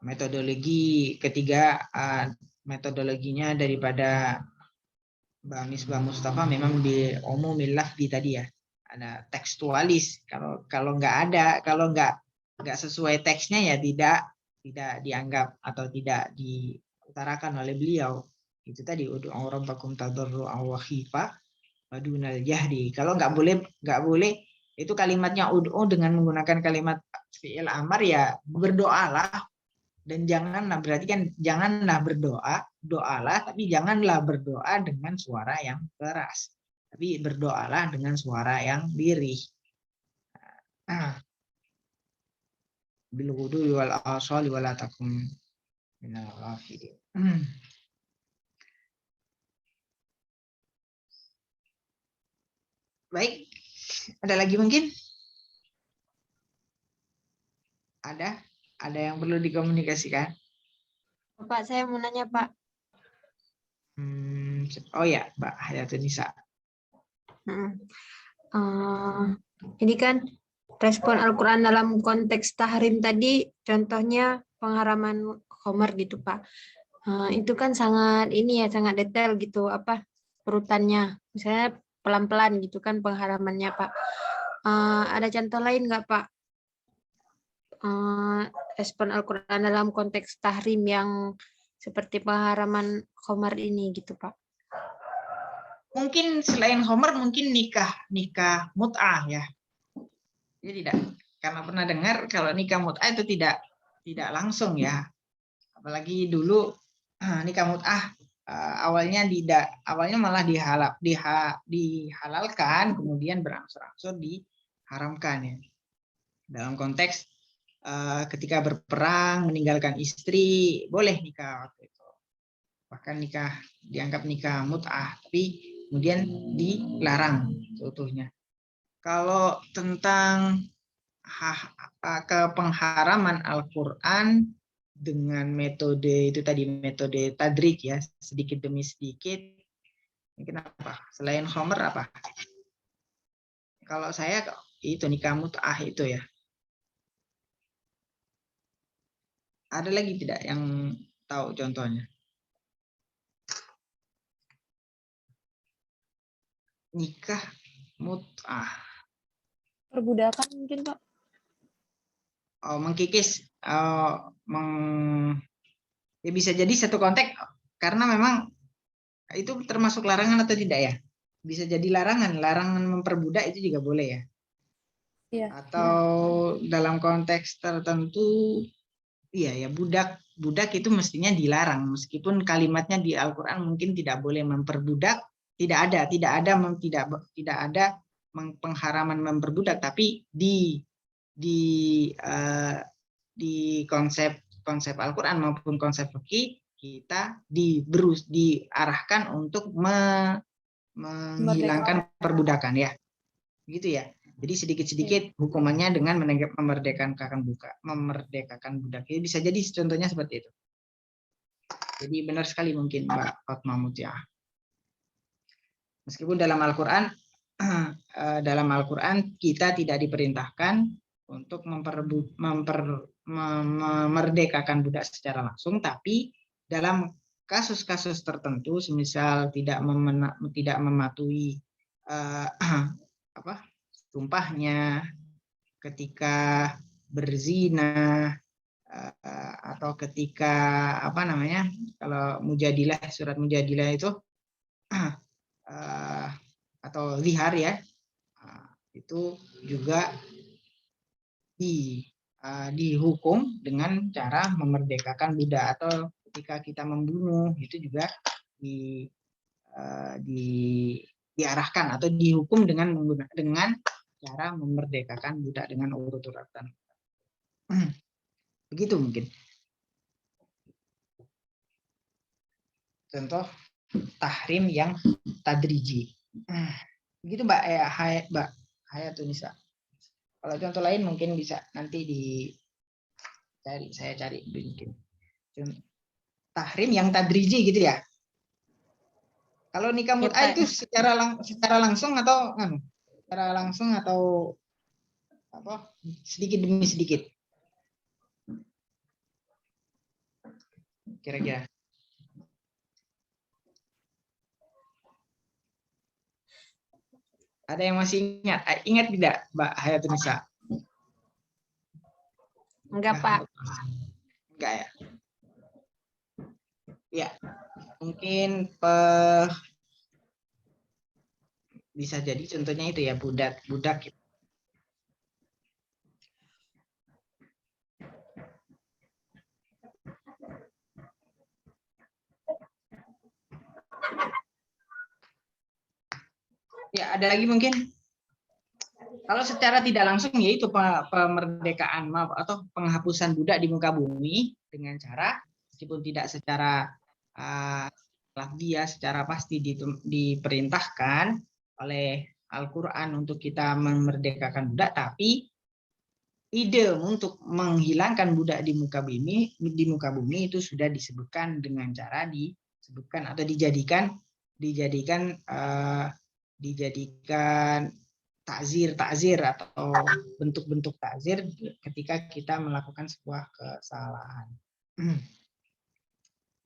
Metodologi ketiga, metodologinya daripada Mbak Misbah Mustafa memang di umumil lafzi tadi ya, ada tekstualis. Kalau nggak ada, kalau nggak sesuai teksnya ya tidak dianggap atau tidak diutarakan oleh beliau. Itu tadi ud'u rabbakum tadarru'an wa khifah wa dunal jahri. Kalau nggak boleh itu kalimatnya ud'u dengan menggunakan kalimat fi'il amar ya, berdoalah. Dan janganlah, berarti kan janganlah doalah, tapi janganlah berdoa dengan suara yang keras. Tapi berdoalah dengan suara yang lirih. Bil ghudwi wal asali wala takum minal ghafilin. Baik, ada lagi mungkin? Ada yang perlu dikomunikasikan? Pak, saya mau nanya, Pak. Oh ya, Mbak Hayatunisa. Ini kan respon Al-Quran dalam konteks tahrim tadi, contohnya pengharaman khamar gitu, Pak. Itu kan sangat sangat detail gitu, urutannya. Misalnya pelan-pelan gitu kan pengharamannya, Pak. Ada contoh lain nggak, Pak? Respon Al-Quran dalam konteks tahrim yang seperti pengharaman khamar ini gitu, Pak. Mungkin selain khamar mungkin nikah mut'ah ya. Jadi tidak, karena pernah dengar kalau nikah mut'ah itu tidak langsung ya. Apalagi dulu nikah mut'ah awalnya malah dihalalkan, kemudian berangsur-angsur diharamkan ya. Dalam konteks ketika berperang meninggalkan istri boleh nikah waktu itu. Bahkan dianggap nikah mut'ah, tapi kemudian dilarang seutuhnya. Kalau tentang pengharaman Al-Quran dengan metode itu tadi, metode tadrik ya, sedikit demi sedikit. Kenapa? Selain khamar apa? Kalau saya itu nikah mut'ah itu ya. Ada lagi tidak yang tahu contohnya? Nikah mut'ah. Perbudakan mungkin, Pak. Oh, mengkikis. Ya bisa jadi satu konteks, karena memang itu termasuk larangan atau tidak ya? Bisa jadi larangan memperbudak itu juga boleh ya? Iya. Atau dalam konteks tertentu, iya ya, budak itu mestinya dilarang, meskipun kalimatnya di Al-Quran mungkin tidak boleh memperbudak, tidak ada pengharaman memperbudak, tapi di konsep Al-Quran maupun konsep fikih kita diarahkan untuk menghilangkan perbudakan ya, gitu ya. Jadi sedikit-sedikit hukumannya dengan memerdekakan budak. Jadi bisa jadi contohnya seperti itu. Jadi benar sekali mungkin Mbak Fatma Mutia. Meskipun dalam Al-Quran kita tidak diperintahkan untuk memerdekakan budak secara langsung, tapi dalam kasus-kasus tertentu, semisal tidak mematuhi sumpahnya ketika berzina, atau ketika kalau mujadilah, surat mujadilah itu atau zihar ya, itu juga dihukum dengan cara memerdekakan budak, atau ketika kita membunuh itu juga diarahkan atau dihukum dengan cara memerdekakan budak dengan urut-urutan. Begitu mungkin. Contoh tahrim yang tadriji. Begitu Mbak Hayatunisa. Kalau contoh lain mungkin bisa nanti saya cari mungkin. Tahrim yang tadriji gitu ya. Kalau nikah mut'ah itu secara langsung atau sedikit demi sedikit. Kira-kira. Ada yang masih ingat? Ingat tidak, Mbak Hayatunisa? Enggak, Pak. Enggak ya? Ya, mungkin bisa jadi contohnya itu ya, budak. Ya, ada lagi mungkin. Kalau secara tidak langsung yaitu pemerdekaan atau penghapusan budak di muka bumi dengan cara, meskipun tidak secara lafziah, secara pasti diperintahkan oleh Al-Quran untuk kita memerdekakan budak, tapi ide untuk menghilangkan budak di muka bumi itu sudah disebutkan dengan cara disebutkan atau dijadikan takzir atau bentuk-bentuk takzir ketika kita melakukan sebuah kesalahan.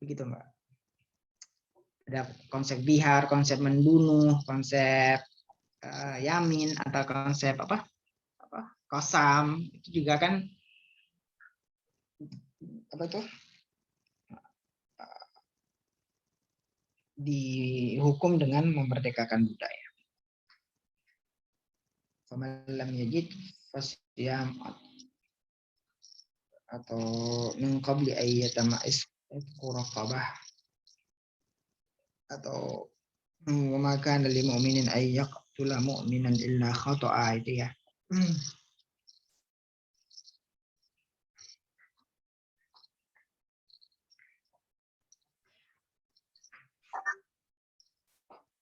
Begitu Mbak. Ada konsep bihar, konsep membunuh, konsep yamin, atau konsep kosam, itu juga kan dihukum dengan memerdekakan budak ya. Faman lam yajid fasyam atau min qabli ayyatama isquraqabah atau wa ma kana lil mu'minin ay yaqtula mu'minan illa khata'a, itu ya.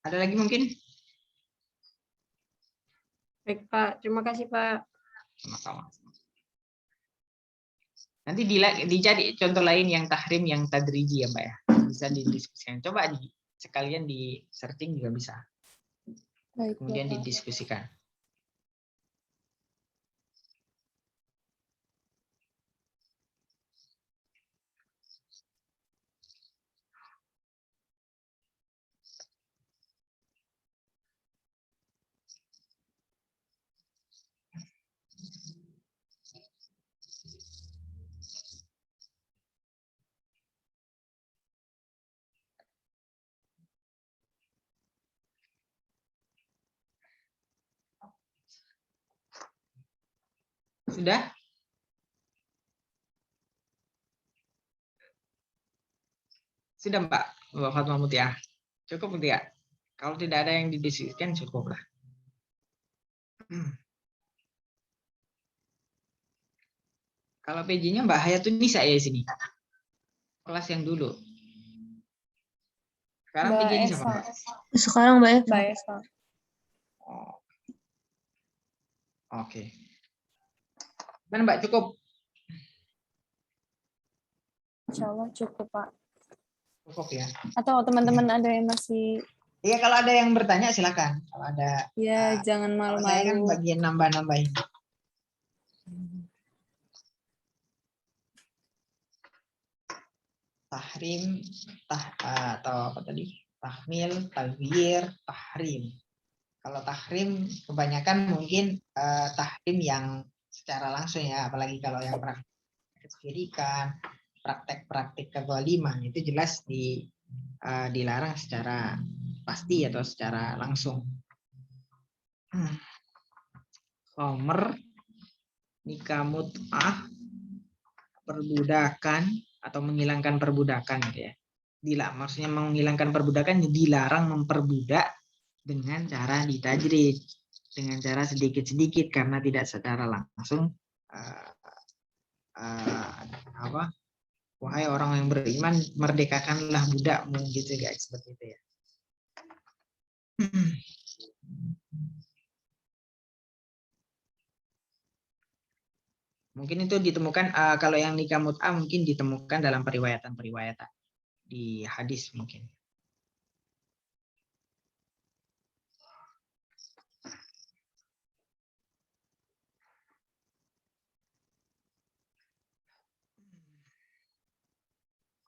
Ada lagi mungkin? Baik, Pak. Terima kasih, Pak. Sama-sama. Nanti dicari contoh lain yang tahrim yang tadriji ya Mbak ya. Bisa didiskusikan. Coba sekalian di searching juga bisa. Baik, Kemudian Bapak. didiskusikan. Sudah? Sudah Mbak Fatma Mutia. Cukup Mutia. Kalau tidak ada yang didiskusikan cukuplah. Kalau PJ-nya Mbak Hayatunisa ya di sini. Kelas yang dulu. Sekarang Mbak PJ-nya Esa. siapa Mbak? Sekarang Mbak Eva. Mbak Esa. Oh. Oke. Dan Mbak cukup? Insya Allah cukup, Pak. Cukup ya. Atau teman-teman ada yang masih Iya, kalau ada yang bertanya silakan. Kalau ada, Ya, jangan kalau saya kan malu-malu. bagian nambah-nambahin. Tahrim, atau apa tadi? Tahmil, taghyir, tahrim. Kalau tahrim kebanyakan mungkin tahrim yang secara langsung ya, apalagi kalau yang praktek kesyirikan, praktek-praktek kezaliman itu jelas dilarang secara pasti atau secara langsung. Khomer, nikah mut'ah, perbudakan atau menghilangkan perbudakan gitu ya. Maksudnya menghilangkan perbudakan, dilarang memperbudak dengan cara ditajrid, dengan cara sedikit-sedikit karena tidak secara langsung wahai orang yang beriman, merdekakanlah budakmu gitu guys, seperti itu ya. Mungkin itu ditemukan kalau yang nikah mut'ah mungkin ditemukan dalam periwayatan di hadis mungkin.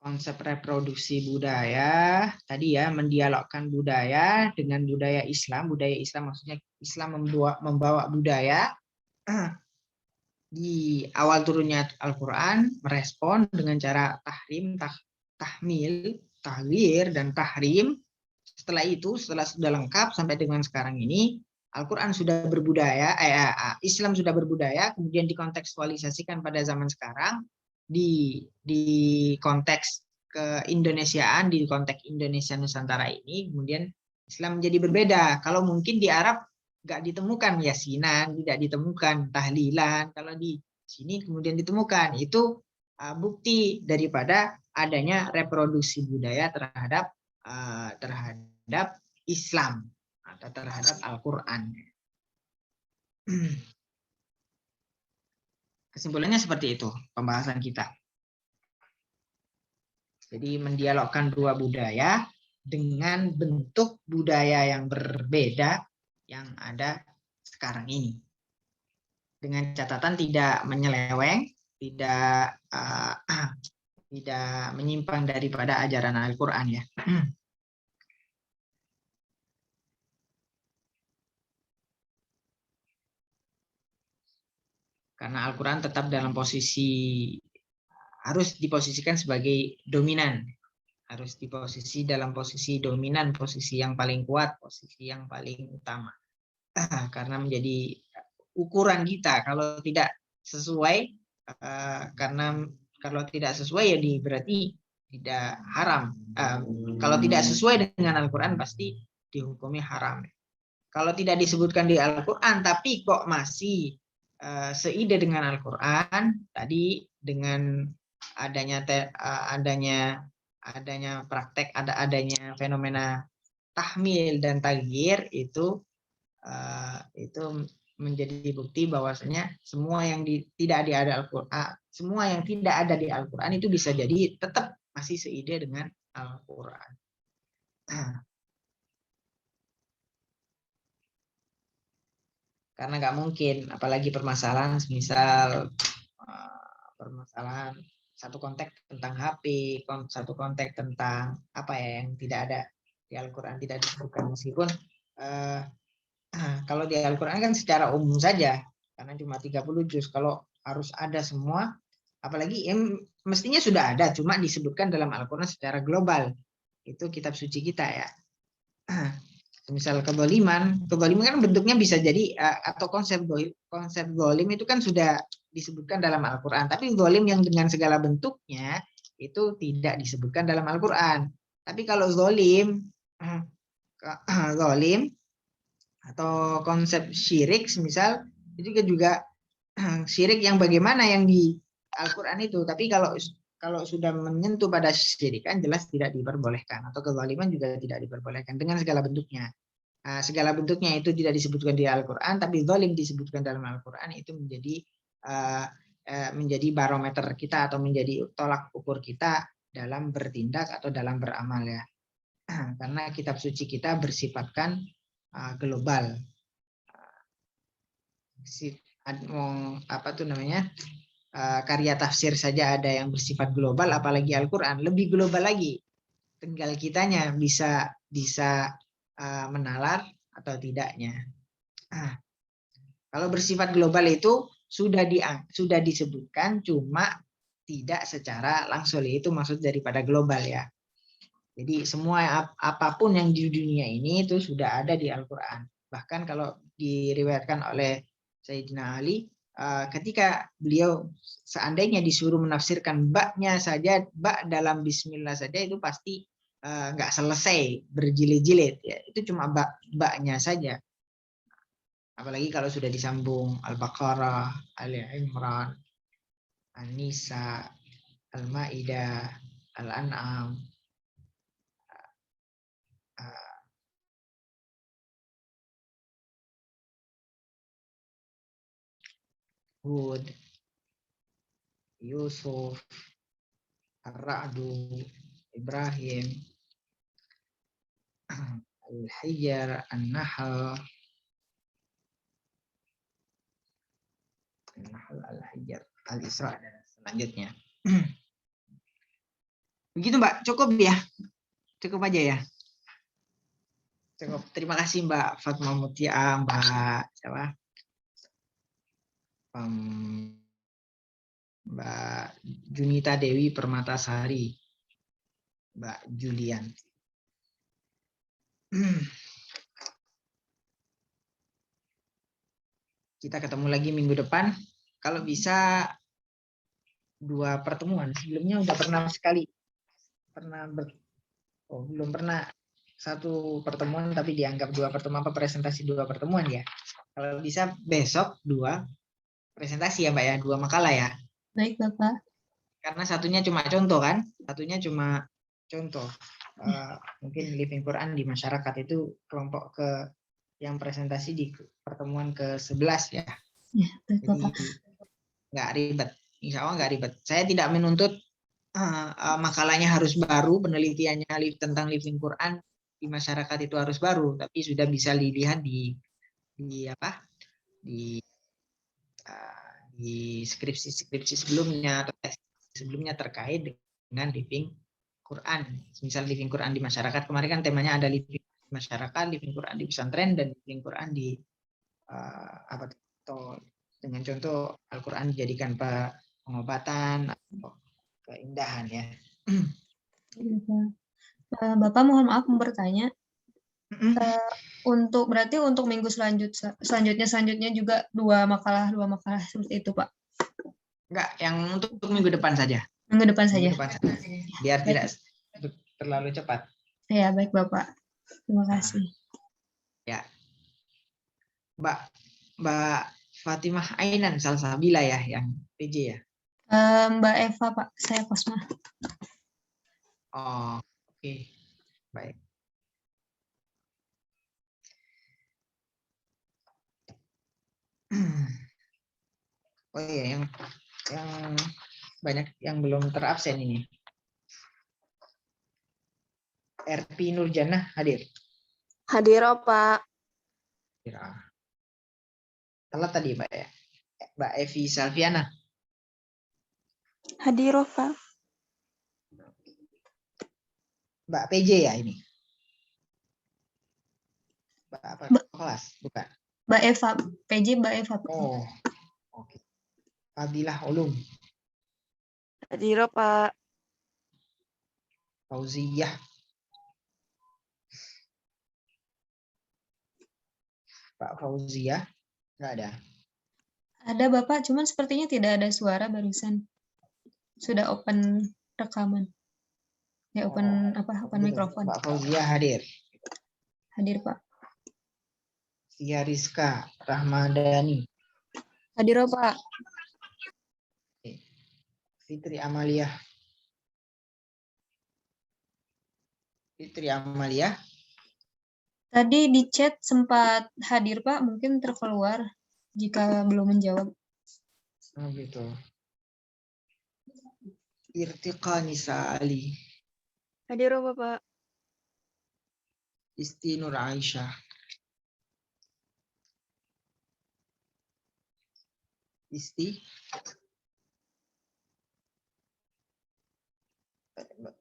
Konsep reproduksi budaya tadi ya, mendialogkan budaya dengan budaya Islam. Budaya Islam maksudnya Islam membawa budaya. Di awal turunnya Al-Quran merespon dengan cara tahrim, tahmil, tahwir, dan tahrim. Setelah itu, setelah sudah lengkap sampai dengan sekarang ini, Al-Quran sudah berbudaya, Islam sudah berbudaya, kemudian dikontekstualisasikan pada zaman sekarang, di konteks keindonesiaan, di konteks Indonesia Nusantara ini, kemudian Islam menjadi berbeda. Kalau mungkin di Arab nggak ditemukan yasinan, tidak ditemukan tahlilan, kalau di sini kemudian ditemukan, itu bukti daripada adanya reproduksi budaya terhadap Islam atau terhadap Al-Quran. Kesimpulannya seperti itu pembahasan kita. Jadi mendialogkan dua budaya dengan bentuk budaya yang berbeda yang ada sekarang ini. Dengan catatan tidak menyeleweng, tidak menyimpang daripada ajaran Al-Quran ya. Karena Al-Quran tetap dalam posisi, harus diposisikan sebagai dominan. Harus diposisi dalam posisi dominan, posisi yang paling kuat, posisi yang paling utama. Karena menjadi ukuran kita, kalau tidak sesuai, karena kalau tidak sesuai ya berarti tidak haram. Kalau tidak sesuai dengan Al-Quran pasti dihukumi haram. Kalau tidak disebutkan di Al-Quran tapi kok masih seide dengan Al-Quran, tadi dengan adanya praktek, adanya fenomena tahmil dan taghyir itu menjadi bukti bahwasanya semua yang tidak ada Al-Quran, semua yang tidak ada di Al-Quran itu bisa jadi tetap masih seide dengan Al-Quran. Karena nggak mungkin, apalagi permasalahan misal permasalahan satu konteks tentang HP, satu konteks tentang apa ya yang tidak ada di Al-Quran, tidak disebutkan, meskipun kalau di Al-Quran kan secara umum saja, karena cuma 30 juz. Kalau harus ada semua, apalagi mestinya sudah ada, cuma disebutkan dalam Al-Quran secara global. Itu kitab suci kita ya. Misal kezaliman kan bentuknya bisa jadi, atau konsep zalim itu kan sudah disebutkan dalam Al-Quran. Tapi zalim yang dengan segala bentuknya itu tidak disebutkan dalam Al-Quran. Tapi kalau zalim atau konsep syirik, misal itu juga syirik yang bagaimana yang di Al-Quran itu. Tapi kalau sudah menyentuh pada syirikan jelas tidak diperbolehkan, atau kezaliman juga tidak diperbolehkan dengan segala bentuknya. Segala bentuknya itu tidak disebutkan di Al-Quran, tapi zalim disebutkan dalam Al-Quran, itu menjadi barometer kita atau menjadi tolak ukur kita dalam bertindak atau dalam beramal ya. Karena kitab suci kita bersifatkan global. Apa tuh namanya? Karya tafsir saja ada yang bersifat global, apalagi Al-Quran lebih global lagi. Tinggal kitanya bisa menalar atau tidaknya. Kalau bersifat global itu sudah disebutkan, cuma tidak secara langsung. Itu maksud daripada global ya. Jadi semua apapun yang di dunia ini itu sudah ada di Al-Quran. Bahkan kalau diriwayatkan oleh Sayyidina Ali, ketika beliau seandainya disuruh menafsirkan baknya saja, bak dalam Bismillah saja itu pasti nggak selesai berjilid-jilid ya. Itu cuma baknya saja. Apalagi kalau sudah disambung Al-Baqarah, Ali Imran, An-Nisa, Al-Maidah, Al-An'am, Hud, Yusuf, Ar-Ra'du, Ibrahim, Al-Hijr, An-Nahl, Al-Hijr, Al-Isra dan selanjutnya. Begitu Mbak, cukup ya? Cukup aja ya? Cukup. Terima kasih Mbak Fatma Mutia, Mbak siapa? Mbak Junita Dewi Permatasari, Mbak Julian. Kita ketemu lagi minggu depan. Kalau bisa 2 pertemuan. Sebelumnya udah pernah sekali. Belum pernah 1 pertemuan tapi dianggap 2 pertemuan, presentasi 2 pertemuan ya. Kalau bisa besok 2 presentasi ya Mbak ya, 2 makalah ya. Baik Bapak. Karena satunya cuma contoh kan, satunya cuma contoh. Mungkin Living Quran di masyarakat itu kelompok yang presentasi di pertemuan ke-11 ya. Ya, baik Jadi Bapak. nggak ribet, insya Allah nggak ribet. Saya tidak menuntut makalahnya harus baru, penelitiannya tentang Living Quran di masyarakat itu harus baru, tapi sudah bisa dilihat di skripsi sebelumnya atau tes sebelumnya terkait dengan Living Quran. Misal Living Quran di masyarakat, kemarin kan temanya ada Living masyarakat, Living Quran di pesantren, dan Living Quran di dengan contoh Al-Quran dijadikan pengobatan atau keindahan ya. Bapak mohon maaf mau bertanya. Berarti untuk minggu selanjutnya juga 2 makalah seperti itu Pak. Enggak, yang untuk minggu depan saja. Minggu depan saja. Biar tidak terlalu cepat. Ya, baik Bapak. Terima kasih. Ya. Mbak Fatimah Ainan Salsabila ya yang PJ ya. Mbak Eva Pak, saya Kosma. Oh, oke. Baik. Oh iya, yang banyak yang belum terabsen ini. RP Nurjana hadir. Hadir, Pak. Telat tadi Mbak ya. Mbak Evi Salviana. Hadir, Pak. Mbak PJ ya ini. Mbak apa? Kelas, bukan. Mbak Eva, PJ Mbak Eva. Oh, oke. Fadilah Ulum. Hadir, Pak. Fauziyah. Pak Fauziyah, nggak ada. Ada Bapak, cuman sepertinya tidak ada suara barusan. Sudah open rekaman. Ya, open mikrofon. Pak Fauziyah hadir. Hadir, Pak. Tia Rizka Rahmadani. Hadir, Pak. Fitri Amalia. Fitri Amalia. Tadi di chat sempat hadir, Pak. Mungkin terkeluar jika belum menjawab. Oh gitu. Irtiqa Nisa Ali. Hadir, Bapak. Isti Nur Aisyah. Isti.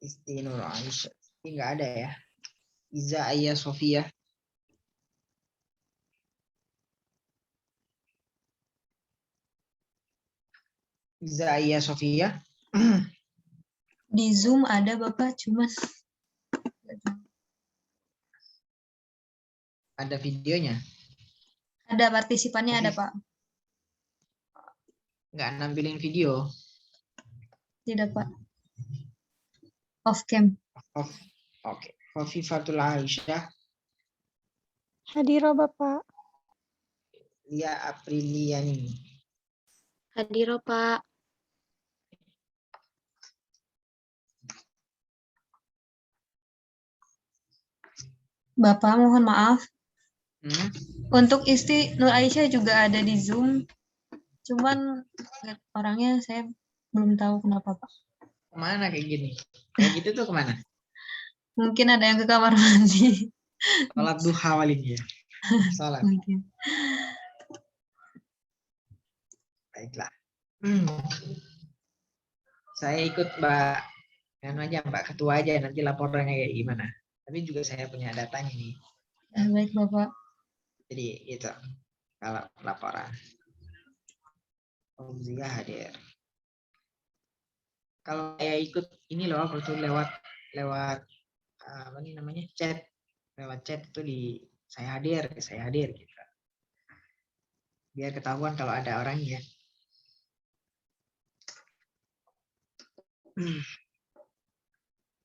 Isti Nur Aisyah. Ini nggak ada ya. Iza Ayah Sofia. Iza Ayah Sofia. Di Zoom ada Bapak, cuman Ada videonya. ada partisipannya ada Pak. Nggak nampilin video. Tidak Pak. Off cam. Oke. Khofifatul Aisyah. Hadiro Bapak. Lia Apriliani. Hadiro Pak. Bapak mohon maaf. Hmm? Untuk Isti Nur Aisyah juga ada di Zoom. Cuman orangnya saya belum tahu kenapa Pak. Kemana kayak gini? Kayak gitu tuh kemana? Mungkin ada yang ke kamar mandi. Sholat duha paling ya. Sholat. Mungkin. Baiklah. Saya ikut Mbak, anu aja Mbak Ketua aja, nanti laporannya kayak gimana. Tapi juga saya punya datanya nih. Baik Bapak. Jadi itu kalau laporan. Zia hadir. Kalau saya ikut ini loh, betul lewat apa nih namanya chat, lewat chat itu saya hadir gitu. Biar ketahuan kalau ada orangnya.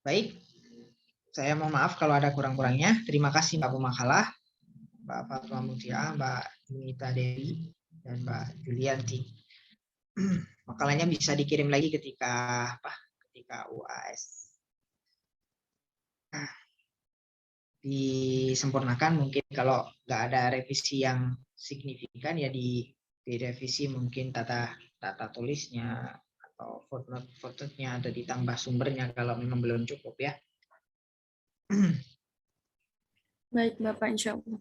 Baik, saya mohon maaf kalau ada kurang-kurangnya. Terima kasih Mbak Pemakalah, Mbak Fatma Mutia, Mbak Junita Dewi, dan Mbak Julianti. Makalahnya bisa dikirim lagi ketika UAS disempurnakan. Mungkin kalau nggak ada revisi yang signifikan ya direvisi mungkin tata tulisnya atau footnote-nya atau ditambah sumbernya kalau memang belum cukup ya. Baik Bapak, insya Allah.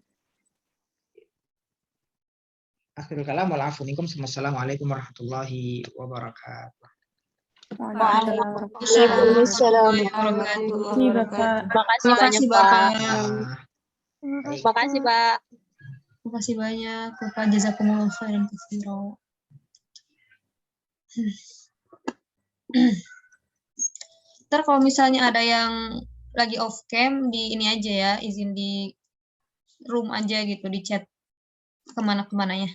Akhirul kalam, wassalamualaikum warahmatullahi wabarakatuh. Waalaikumsalam warahmatullahi wabarakatuh. Terima kasih Bapak. Terima kasih Pak. Terima kasih banyak Bapak, jazakumullah khairan katsiran. Ntar kalau misalnya ada yang lagi off cam di ini aja ya, izin di room aja gitu, di chat kemana-kemananya.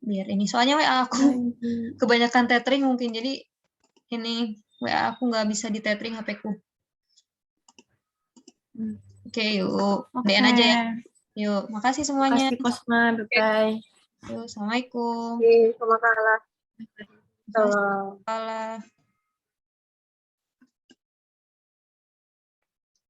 Biar ini soalnya WA aku kebanyakan tethering mungkin, jadi ini WA aku nggak bisa di tethering HP-ku. Oke, yuk. DN aja ya. Yuk, makasih semuanya. Terima kasih Kosma, bye-bye. Yuk, assalamualaikum. Oke, sama kalah. Salam.